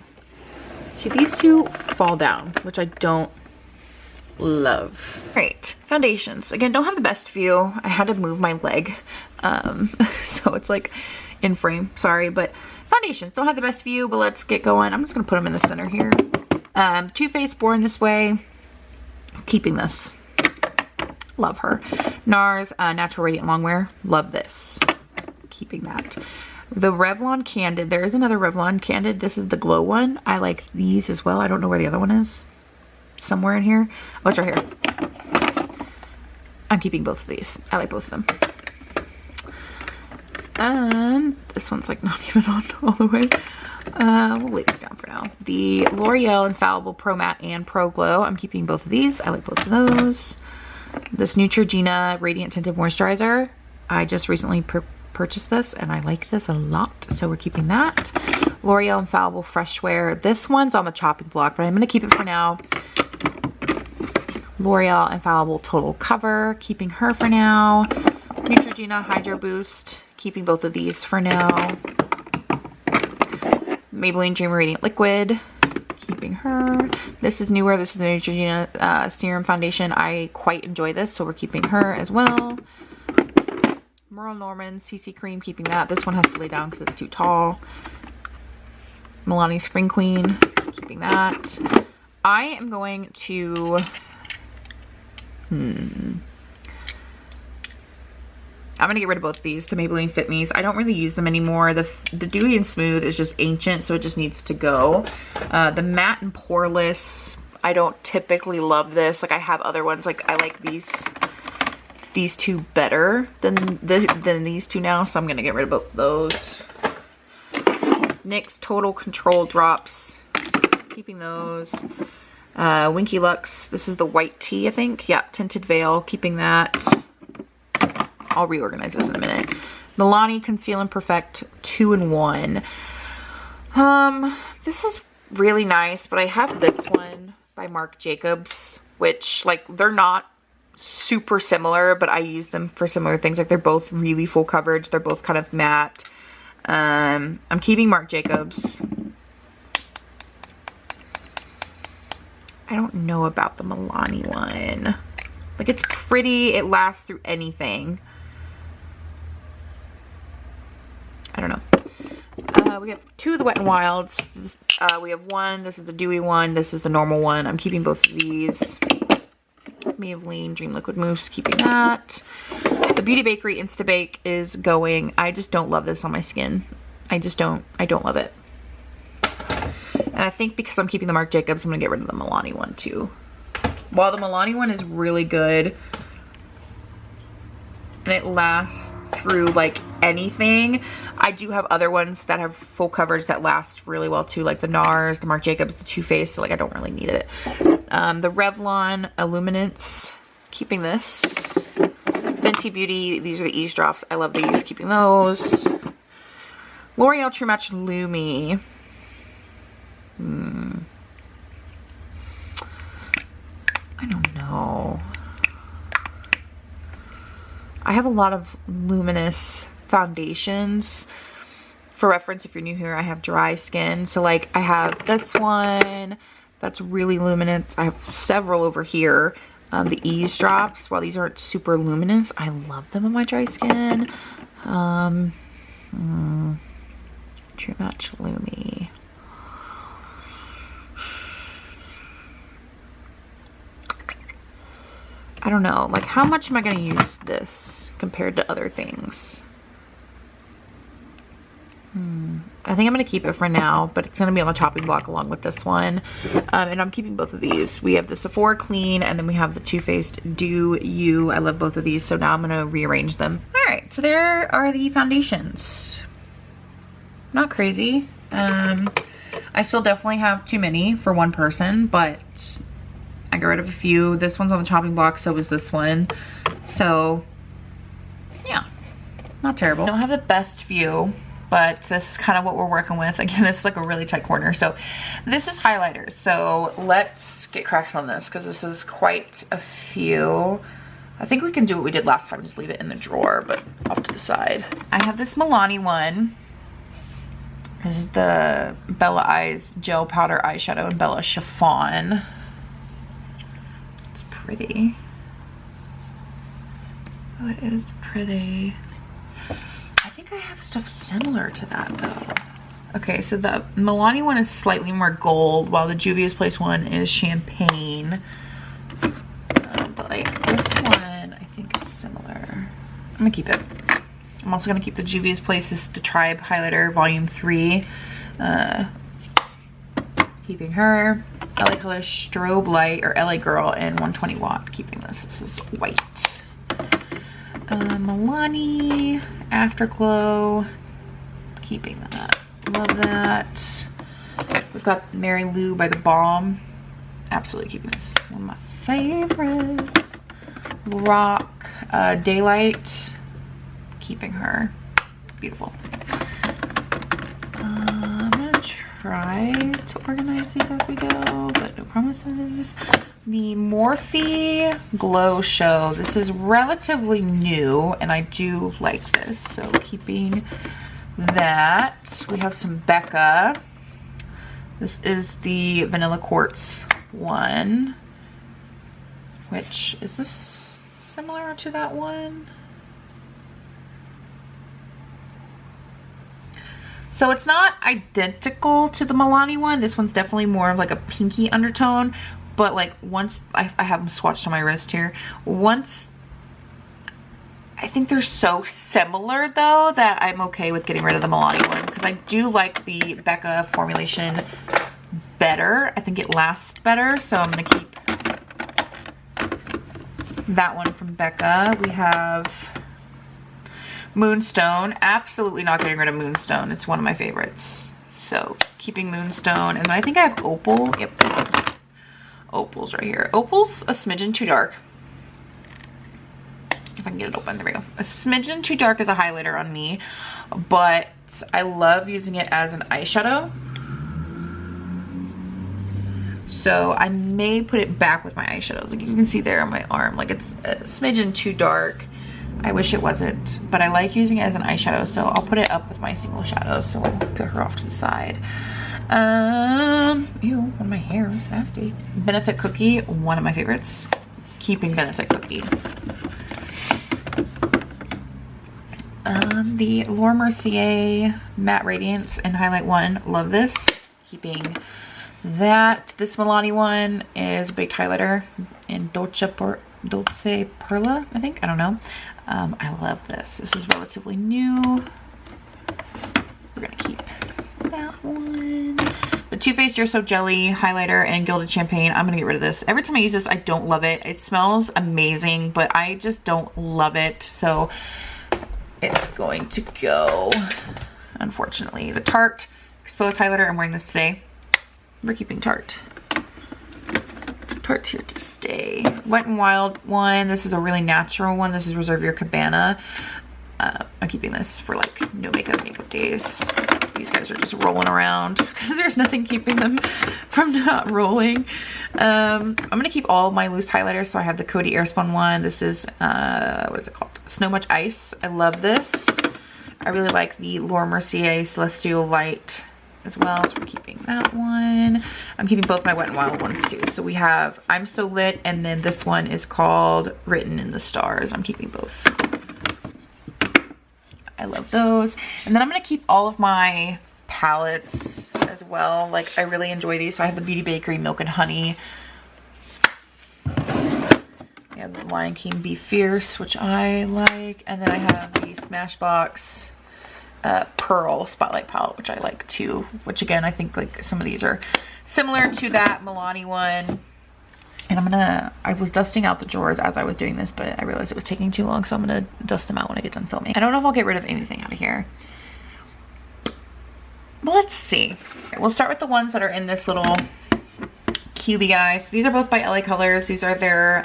A: See, these two fall down, which I don't love. Great. Foundations. Again, don't have the best view. I had to move my leg, so it's like in frame. Sorry, but foundations don't have the best view, but let's get going. I'm just going to put them in the center here. Too Faced Born This Way. Keeping this. Love her. NARS Natural Radiant Longwear. Love this. Keeping that. The Revlon Candid. There is another Revlon Candid. This is the glow one. I like these as well. I don't know where the other one is. Somewhere in here. Oh, it's right here. I'm keeping both of these. I like both of them. And this one's like not even on all the way. We'll lay this down for now. The L'Oreal Infallible Pro Matte and Pro Glow. I'm keeping both of these. I like both of those. This Neutrogena Radiant Tinted Moisturizer. I just recently purchased this and I like this a lot, so we're keeping that. L'Oreal Infallible Fresh Wear. This one's on the chopping block, but I'm going to keep it for now. L'Oreal Infallible Total Cover. Keeping her for now. Neutrogena Hydro Boost. Keeping both of these for now. Maybelline Dream Radiant Liquid. Keeping her. This is newer. This is the Neutrogena Serum Foundation. I quite enjoy this, so we're keeping her as well. Merle Norman CC Cream. Keeping that. This one has to lay down because it's too tall. Milani Screen Queen. Keeping that. I am going to... I'm gonna get rid of both of these, the Maybelline Fit Me's. I don't really use them anymore. The Dewy and Smooth is just ancient, so it just needs to go. The Matte and Poreless, I don't typically love this. Like I have other ones, like I like these two better than these two now, so I'm gonna get rid of both of those. NYX Total Control Drops, keeping those. Winky Lux, this is the white tea, I think. Yeah, Tinted Veil, keeping that. I'll reorganize this in a minute. Milani Conceal and Perfect 2-in-1. This is really nice, but I have this one by Marc Jacobs, which, like, they're not super similar, but I use them for similar things. Like, they're both really full coverage. They're both kind of matte. I'm keeping Marc Jacobs. I don't know about the Milani one. Like, it's pretty. It lasts through anything. I don't know. We have two of the Wet n Wilds. We have one. This is the dewy one. This is the normal one. I'm keeping both of these. Maybelline Dream Liquid Mousse. Keeping that. The Beauty Bakery Instabake is going. I just don't love this on my skin. I don't love it. And I think because I'm keeping the Marc Jacobs, I'm gonna get rid of the Milani one too. While the Milani one is really good, and it lasts through like anything, I do have other ones that have full coverage that last really well too, like the NARS, the Marc Jacobs, the Too Faced, so like I don't really need it. The Revlon Illuminance, keeping this. Fenty Beauty, these are the eavesdrops. I love these, keeping those. L'Oreal True Match Lumi. I don't know. I have a lot of luminous foundations. For reference, if you're new here, I have dry skin. So like I have this one that's really luminous. I have several over here. The eavesdrops, while these aren't super luminous, I love them on my dry skin. True Match Lumi. I don't know, like how much am I going to use this compared to other things? I think I'm going to keep it for now, but it's going to be on the chopping block along with this one. And I'm keeping both of these. We have the Sephora Clean, and then we have the Too Faced Do You. I love both of these, so now I'm going to rearrange them. All right, so there are the foundations. Not crazy. I still definitely have too many for one person, but I got rid of a few. This one's on the chopping block, so was this one. So yeah, not terrible. I don't have the best view, but this is kind of what we're working with. Again, this is like a really tight corner. So this is highlighters. So let's get cracking on this because this is quite a few. I think we can do what we did last time, just leave it in the drawer, but off to the side. I have this Milani one. This is the Bella Eyes Gel Powder Eyeshadow in Bella Chiffon. It's pretty. Oh, it is pretty. I think I have stuff similar to that though. Okay, so the Milani one is slightly more gold, while the Juvia's Place one is champagne. But like this one, I think is similar. I'm gonna keep it. I'm also gonna keep the Juvia's Place, is the Tribe Highlighter Volume 3. Keeping her. LA Color Strobe Light, or LA Girl in 120 watt. Keeping this. This is white. Milani Afterglow. Keeping that. Love that. We've got Mary Lou by The Balm. Absolutely keeping this. One of my favorites. Rock Daylight. Keeping her. Beautiful. I'm gonna try to organize these as we go, but no promises. The Morphe Glow Show. This is relatively new, and I do like this, so keeping that. We have some Becca. This is the Vanilla Quartz one, which, is this similar to that one? So it's not identical to the Milani one. This one's definitely more of like a pinky undertone, but like once, I have them swatched on my wrist here. Once, I think they're so similar though that I'm okay with getting rid of the Milani one, because I do like the Becca formulation better. I think it lasts better, so I'm gonna keep that one from Becca. We have Moonstone. Absolutely not getting rid of Moonstone. It's one of my favorites. So keeping Moonstone. And then I think I have Opal. Yep. Opal's right here. Opal's a smidgen too dark. If I can get it open. There we go. A smidgen too dark as a highlighter on me. But I love using it as an eyeshadow. So I may put it back with my eyeshadows. Like you can see there on my arm. Like it's a smidgen too dark. I wish it wasn't, but I like using it as an eyeshadow, so I'll put it up with my single shadows, so I'll put her off to the side. Ew, one of my hairs, nasty. Benefit Cookie, one of my favorites. Keeping Benefit Cookie. The Laura Mercier Matte Radiance and Highlight 1, love this. Keeping that. This Milani one is a big highlighter in Dolce Perla, I think, I don't know. I love this. This is relatively new. We're gonna keep that one. The Too Faced You're So Jelly highlighter and Gilded Champagne. I'm gonna get rid of this. Every time I use this, I don't love it. It smells amazing, but I just don't love it. So it's going to go, unfortunately. The Tarte Exposed highlighter, I'm wearing this today. We're keeping Tarte. Tarte's here to stay. Wet n Wild one. This is a really natural one. This is Reserve Your Cabana. I'm keeping this for like no makeup days. These guys are just rolling around because there's nothing keeping them from not rolling. I'm gonna keep all my loose highlighters. So I have the Coty Airspun one. This is what is it called? Snow Much Ice. I love this. I really like the Laura Mercier Celestial Light as well, so we're keeping that one. I'm keeping both my Wet n Wild ones too. So we have I'm So Lit, and then this one is called Written in the Stars. I'm keeping both. I love those. And then I'm gonna keep all of my palettes as well. Like, I really enjoy these. So I have the Beauty Bakery Milk and Honey. I have the Lion King Be Fierce, which I like. And then I have the Smashbox Pearl Spotlight palette, which I like too. Which again, I think like some of these are similar to that Milani one. And I was dusting out the drawers as I was doing this, but I realized it was taking too long, so I'm gonna dust them out when I get done filming. I don't know if I'll get rid of anything out of here, but let's see. We'll start with the ones that are in this little cubey guy. So these are both by LA Colors. These are their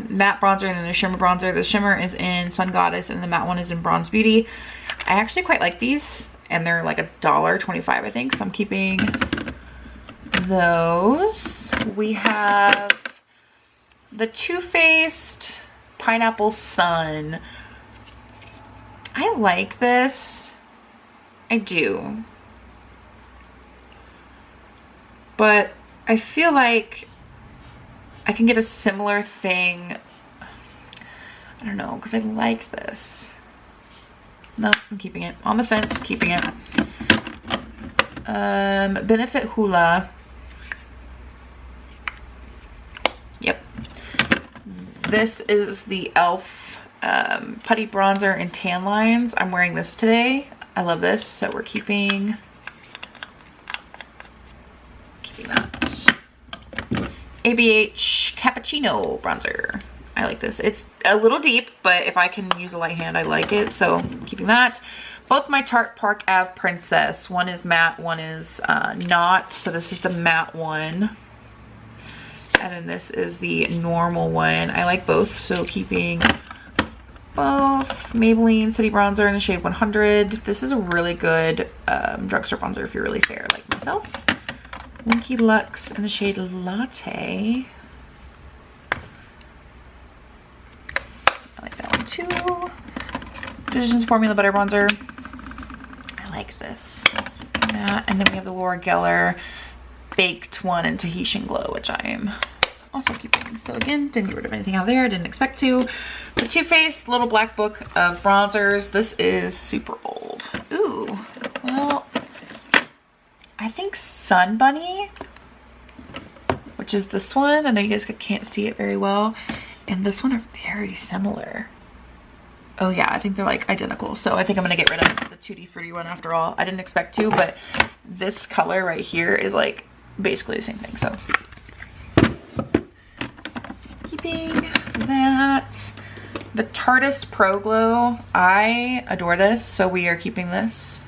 A: matte bronzer and then their shimmer bronzer. The shimmer is in Sun Goddess and the matte one is in Bronze Beauty. I actually quite like these, and they're like $1.25, I think, so I'm keeping those. We have the Too Faced Pineapple Sun. I like this. I do. But I feel like I can get a similar thing. I don't know, because I like this. No, I'm keeping it. On the fence, keeping it. Benefit Hula. Yep. This is the e.l.f. Putty Bronzer and Tan Lines. I'm wearing this today. I love this, so we're keeping that. ABH Cappuccino Bronzer. I like this. It's a little deep, but if I can use a light hand, I like it, so I'm keeping that. Both my Tarte Park Ave Princess. One is matte, one is not. So this is the matte one. And then this is the normal one. I like both, so keeping both. Maybelline City Bronzer in the shade 100. This is a really good drugstore bronzer if you're really fair like myself. Winky Lux in the shade Latte. I like that one too. Physicians Formula Butter Bronzer. I like this. And then we have the Laura Geller Baked one in Tahitian Glow, which I am also keeping. So again, didn't get rid of anything out there. Didn't expect to. The Too Faced Little Black Book of Bronzers. This is super old. Ooh. Well, I think Sun Bunny, which is this one. I know you guys can't see it very well. And this one are very similar. Oh yeah, I think they're like identical. So I think I'm gonna get rid of the Tutti Frutti one after all. I didn't expect to, but this color right here is like basically the same thing. So keeping that. The Tarteist Pro Glow. I adore this, so we are keeping this.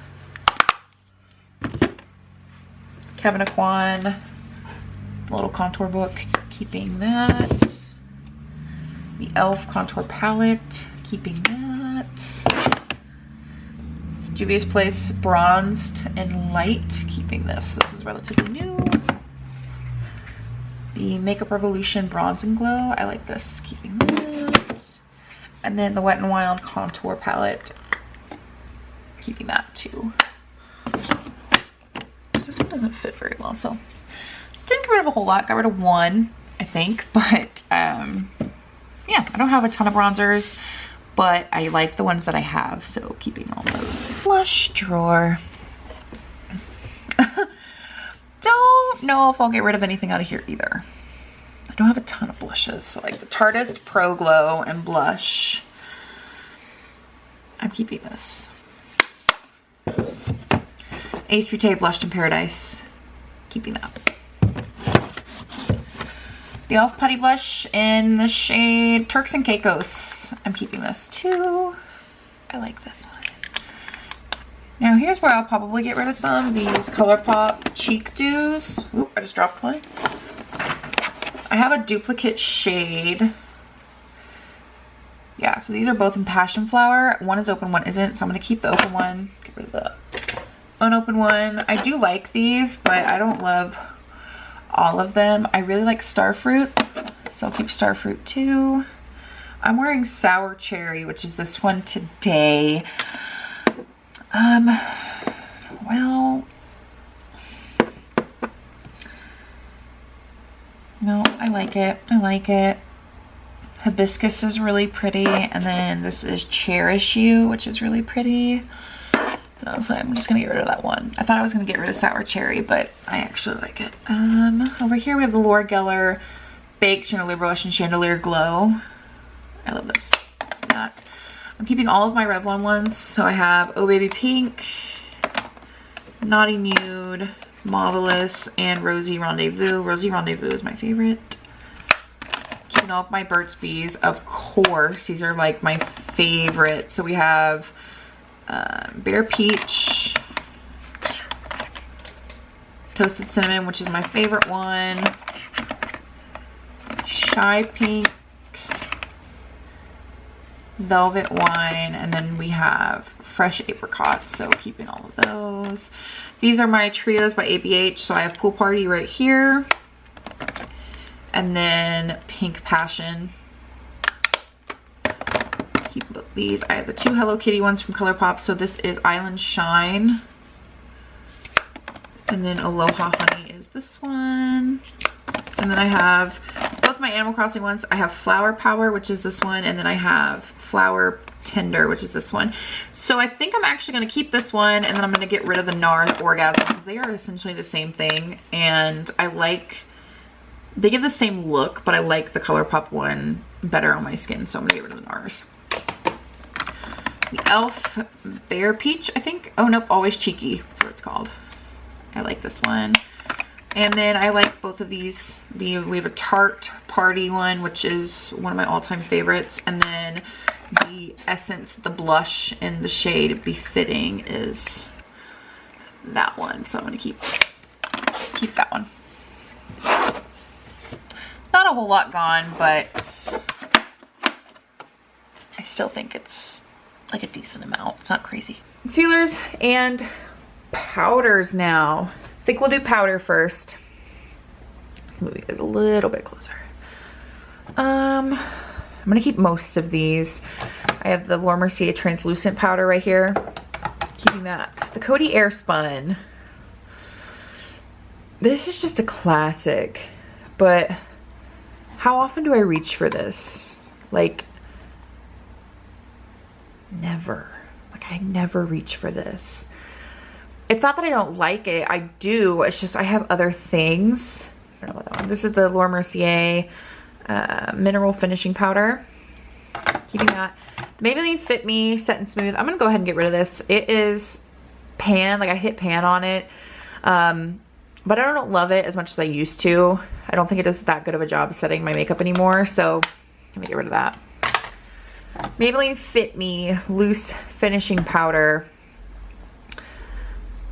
A: Kevin Aquan little contour book, keeping that. The e.l.f. contour palette, keeping that. Juvia's Place Bronzed and Light, keeping this. This is relatively new. The Makeup Revolution Bronze and Glow, I like this, keeping that. And then the Wet n Wild contour palette, keeping that too. This one doesn't fit very well, so didn't get rid of a whole lot. Got rid of one, I think, but yeah, I don't have a ton of bronzers, but I like the ones that I have, so keeping all those. Blush drawer. Don't know if I'll get rid of anything out of here either. I don't have a ton of blushes, so like the Tarteist Pro Glow and blush. I'm keeping this. Ace Brute Blushed in Paradise. Keeping that. The e.l.f. Putty Blush in the shade Turks and Caicos. I'm keeping this too. I like this one. Now here's where I'll probably get rid of some of these ColourPop Cheek Dews. Oop, I just dropped one. I have a duplicate shade. Yeah, so these are both in Passion Flower. One is open, one isn't. So I'm going to keep the open one. Get rid of the unopened one. I do like these, but I don't love all of them. I really like Starfruit, so I'll keep Starfruit too. I'm wearing Sour Cherry, which is this one today. Well, no, I like it. I like it. Hibiscus is really pretty, and then this is Cherish You, which is really pretty. So I'm just gonna get rid of that one. I thought I was gonna get rid of Sour Cherry, but I actually like it. Over here we have the Laura Geller Baked Chandelier Brush and Chandelier Glow. I love this. That. I'm keeping all of my Revlon ones. So I have Oh Baby Pink, Naughty Nude, Marvelous, and Rosy Rendezvous. Rosy Rendezvous is my favorite. Keeping all of my Burt's Bees, of course. These are like my favorite. So we have Bare Peach, Toasted Cinnamon, which is my favorite one, Shy Pink, Velvet Wine, and then we have Fresh Apricot, so keeping all of those. These are my trios by ABH, so I have Pool Party right here, and then Pink Passion. Keep these. I have the two Hello Kitty ones from ColourPop. So this is Island Shine. And then Aloha Honey is this one. And then I have both my Animal Crossing ones. I have Flower Power, which is this one. And then I have Flower Tender, which is this one. So I think I'm actually going to keep this one. And then I'm going to get rid of the NARS Orgasm, because they are essentially the same thing. And I like, they give the same look, but I like the ColourPop one better on my skin. So I'm going to get rid of the NARS. The e.l.f. Bare Peach, I think. Oh, nope, Always Cheeky. That's what it's called. I like this one. And then I like both of these. We have a Tarte Party one, which is one of my all-time favorites. And then the Essence, the blush in the shade Befitting is that one. So I'm going to keep that one. Not a whole lot gone, but I still think it's like a decent amount. It's not crazy. Concealers and powders now. I think we'll do powder first. Let's move you guys a little bit closer. I'm gonna keep most of these. I have the Laura Mercier translucent powder right here. Keeping that. The Coty Airspun. This is just a classic, but how often do I reach for this? Like, never. Like, I never reach for this. It's not that I don't like it. I do. It's just I have other things. I don't know about that one. This is the Laura Mercier Mineral Finishing Powder. Keeping that. Maybelline Fit Me Set and Smooth. I'm going to go ahead and get rid of this. It is pan. Like, I hit pan on it. But I don't love it as much as I used to. I don't think it does that good of a job of setting my makeup anymore. So, let me get rid of that. Maybelline Fit Me Loose Finishing Powder.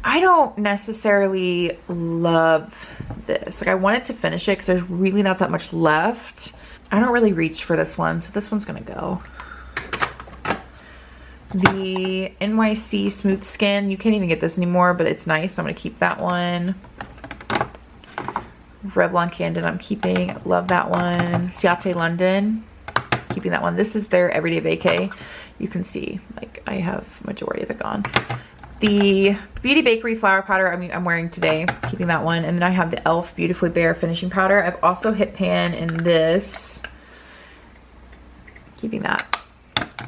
A: I don't necessarily love this. Like, I wanted to finish it because there's really not that much left. I don't really reach for this one, so this one's gonna go. The NYC Smooth Skin. You can't even get this anymore, but it's nice. So I'm gonna keep that one. Revlon Candid I'm keeping. Love that one. Ciate London. Keeping that one. This is their Everyday Vacay. You can see, like, I have majority of it gone. The Beauty Bakery Flower Powder, I'm wearing today. Keeping that one. And then I have the e.l.f. Beautifully Bare Finishing Powder. I've also hit pan in this. Keeping that.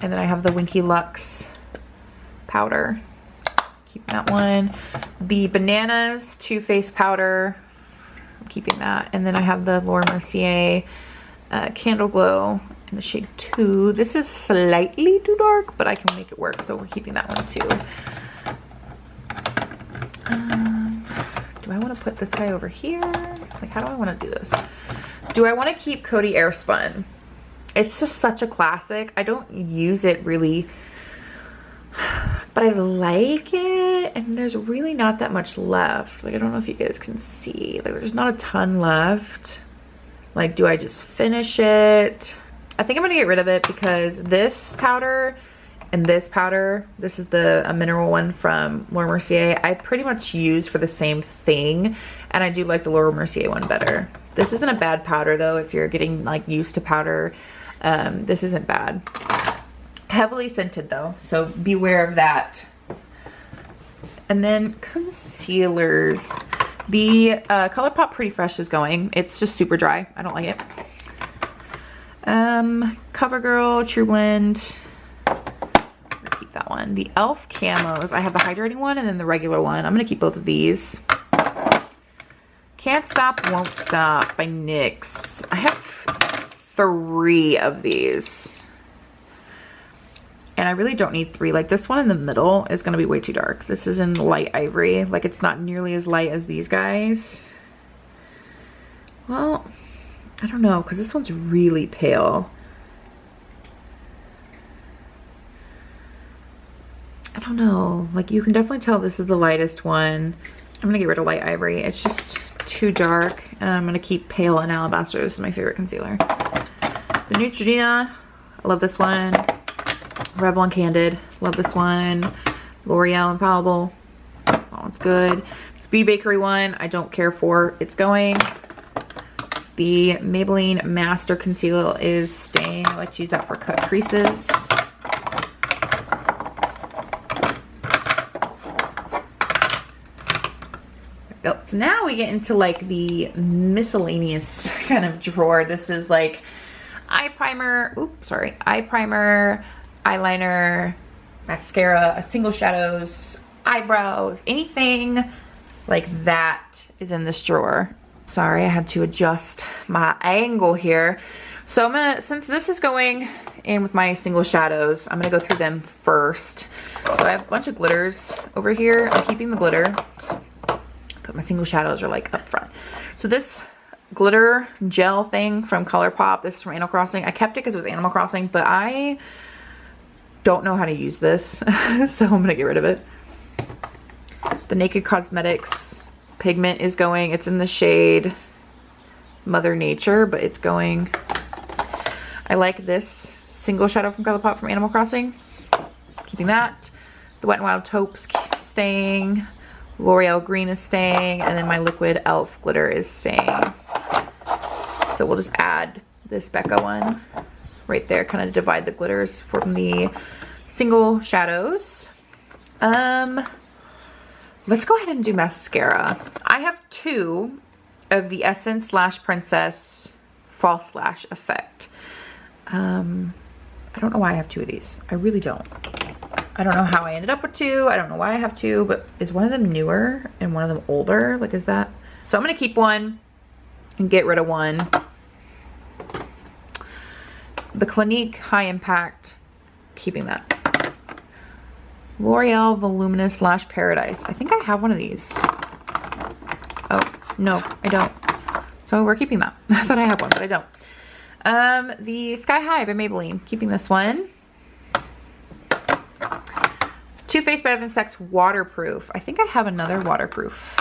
A: And then I have the Winky Lux powder. Keeping that one. The Bananas Too Faced Powder. I'm keeping that. And then I have the Laura Mercier Candle Glow in the shade 2. This is slightly too dark, but I can make it work, so we're keeping that one too. Do I want to put this guy over here? Like, how do I want to do this? Do I want to keep Coty Airspun? It's just such a classic. I don't use it really, but I like it. And there's really not that much left. Like, I don't know if you guys can see. Like, there's not a ton left. Like, do I just finish it? I think I'm gonna get rid of it because this powder and this powder, this is a mineral one from Laura Mercier, I pretty much use for the same thing, and I do like the Laura Mercier one better. This isn't a bad powder though, if you're getting like used to powder. This isn't bad. Heavily scented though, so beware of that. And then concealers. The ColourPop Pretty Fresh is going. It's just super dry. I don't like it. CoverGirl True Blend. Keep that one. The e.l.f. camos. I have the hydrating one and then the regular one. I'm gonna keep both of these. Can't Stop, Won't Stop by NYX. I have 3 of these. And I really don't need 3. Like, this one in the middle is gonna be way too dark. This is in light ivory. Like, it's not nearly as light as these guys. Well, I don't know, because this one's really pale. I don't know. Like, you can definitely tell this is the lightest one. I'm gonna get rid of light ivory. It's just too dark. And I'm gonna keep Pale and Alabaster. This is my favorite concealer. The Neutrogena. I love this one. Revlon Candid. Love this one. L'Oreal Infallible. That one's good. This Beauty Bakery one, I don't care for. It's going. The Maybelline Master Concealer is staying. I like to use that for cut creases. There we go. So now we get into like the miscellaneous kind of drawer. This is like eye primer, eyeliner, mascara, single shadows, eyebrows, anything like that is in this drawer. Sorry, I had to adjust my angle here. So I'm gonna, since this is going in with my single shadows, I'm gonna go through them first. So I have a bunch of glitters over here. I'm keeping the glitter, but my single shadows are like up front. So this glitter gel thing from ColourPop, this is from Animal Crossing. I kept it because it was Animal Crossing, but I don't know how to use this, so I'm gonna get rid of it. The Naked Cosmetics pigment is going. It's in the shade Mother Nature, but it's going. I like this single shadow from ColourPop from Animal Crossing. Keeping that. The Wet n Wild Taupe is staying. L'Oreal Green is staying, and then my liquid e.l.f. glitter is staying. So we'll just add this Becca one right there, kind of divide the glitters from the single shadows. Let's go ahead and do mascara. I have 2 of the Essence / Princess False Lash Effect. I don't know why I have 2 of these. I really don't. I don't know how I ended up with 2. I don't know why I have 2, but is one of them newer and one of them older? Like, is that? So I'm gonna keep one and get rid of one. The Clinique High Impact, keeping that. L'Oreal Voluminous / Paradise. I think I have one of these. Oh, no, I don't. So we're keeping that. I thought I had one, but I don't. The Sky High by Maybelline. Keeping this one. Too Faced Better Than Sex Waterproof. I think I have another waterproof.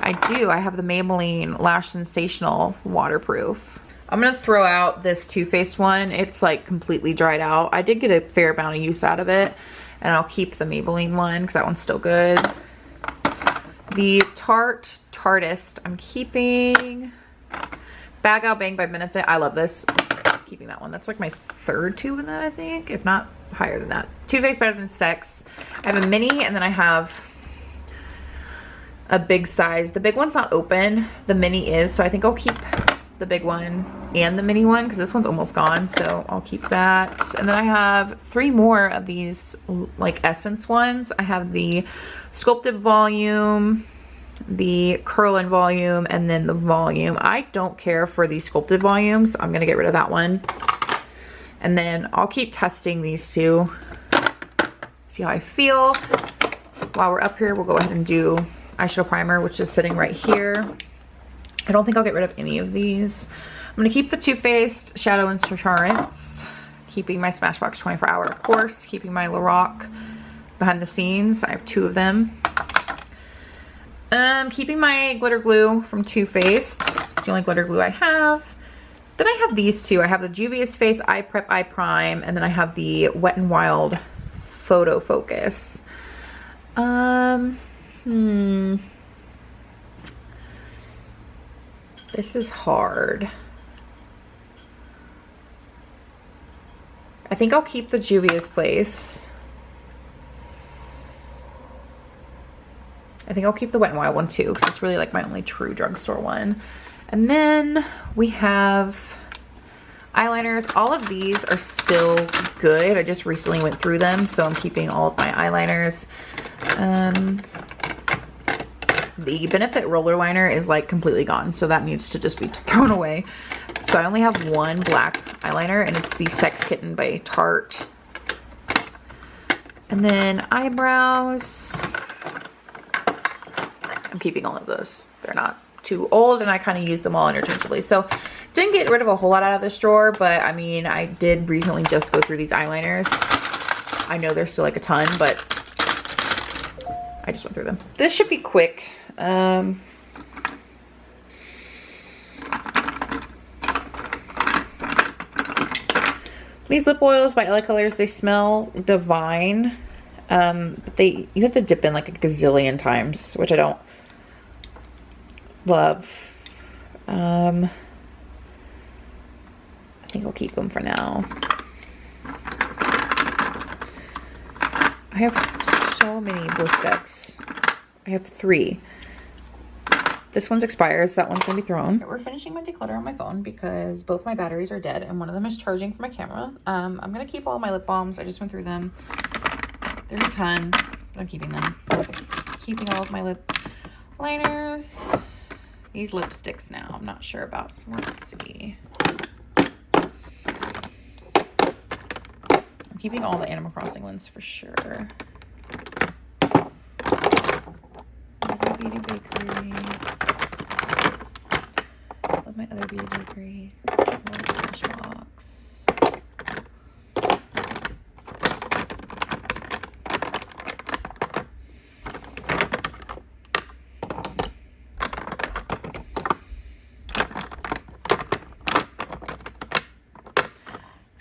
A: I do. I have the Maybelline Lash Sensational Waterproof. I'm gonna throw out this Too Faced one. It's like completely dried out. I did get a fair amount of use out of it, and I'll keep the Maybelline one because that one's still good. The Tartist, I'm keeping. Bag Out Bang by Benefit. I love this. Keeping that one. That's like my 3rd tube in that, I think, if not higher than that. Too Faced Better Than Sex. I have a mini, and then I have a big size. The big one's not open. The mini is, so I think I'll keep the big one and the mini one because this one's almost gone, so I'll keep that. And then I have 3 more of these like Essence ones. I have the Sculpted Volume, the Curl and Volume, and then the Volume. I don't care for the Sculpted Volume, so I'm gonna get rid of that one. And then I'll keep testing these 2, see how I feel. while we're up here, we'll go ahead and do eyeshadow primer, which is sitting right here. I don't think I'll get rid of any of these. I'm gonna keep the Too Faced Shadow Insurance, keeping my Smashbox 24 Hour, of course, keeping my Lorac Behind the Scenes. I have 2 of them. Keeping my glitter glue from Too Faced. It's the only glitter glue I have. Then I have these 2. I have the Juvia's Face Eye Prep Eye Prime, and then I have the Wet n Wild Photo Focus. This is hard. I think I'll keep the Juvia's Place. I think I'll keep the Wet n Wild one too, because it's really like my only true drugstore one. And then we have eyeliners. All of these are still good. I just recently went through them, so I'm keeping all of my eyeliners. The Benefit roller liner is like completely gone, so that needs to just be thrown away. So I only have one black eyeliner, and it's the Sex Kitten by Tarte. And then eyebrows, I'm keeping all of those. They're not too old, and I kind of use them all interchangeably. So didn't get rid of a whole lot out of this drawer, but I mean, I did recently just go through these eyeliners. I know there's still like a ton, but I just went through them. This should be quick. These lip oils by LA Colors, they smell divine. But you have to dip in like a gazillion times, which I don't love. I think I'll keep them for now. I have so many Blistex. I have 3. This one's expires. That one's gonna be thrown. We're finishing my declutter on my phone because both my batteries are dead and one of them is charging for my camera. I'm gonna keep all my lip balms. I just went through them. There's a ton, but I'm keeping them. Keeping all of my lip liners. These lipsticks now, I'm not sure about, so let's see. I'm keeping all the Animal Crossing ones for sure. Beauty Bakery. Love my other Beauty Bakery. Love Smashbox.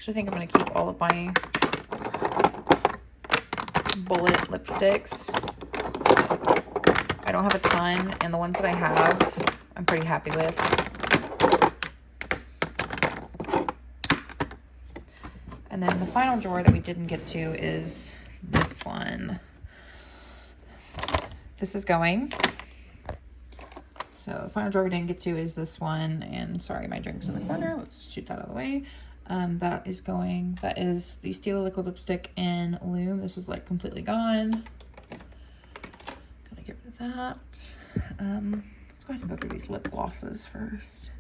A: I think I'm going to keep all of my bullet lipsticks. I don't have a ton, and the ones that I have, I'm pretty happy with. And then the final drawer that we didn't get to is this one. This is going. So the final drawer we didn't get to is this one, and sorry, my drink's in the corner. Let's shoot that out of the way. That is going. That is the Stila Liquid Lipstick in Lume. This is like completely gone. Gotta get rid of that. Let's go ahead and go through these lip glosses first.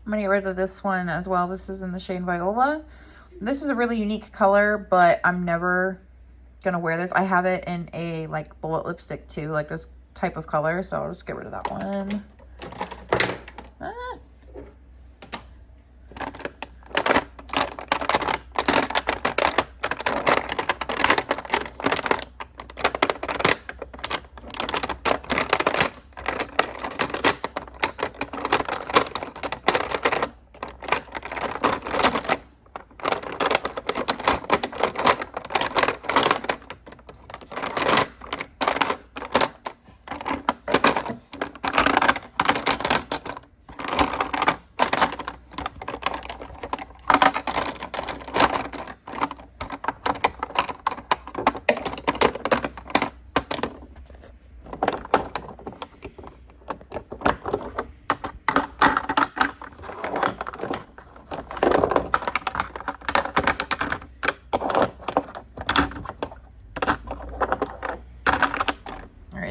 A: I'm gonna get rid of this one as well. This is in the shade Viola. This is a really unique color, but I'm never gonna wear this. I have it in a like bullet lipstick too, like this type of color, so I'll just get rid of that one.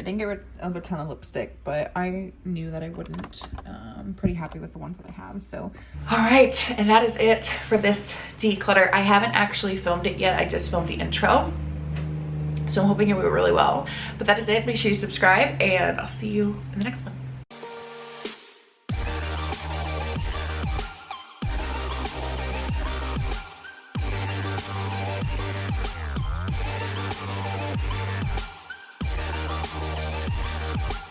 B: didn't get rid of a ton of lipstick, but I knew that I wouldn't. I'm pretty happy with the ones that I have, so.
A: All right, and that is it for this declutter. I haven't actually filmed it yet. I just filmed the intro. So I'm hoping it went really well. But that is it. Make sure you subscribe, and I'll see you in the next one.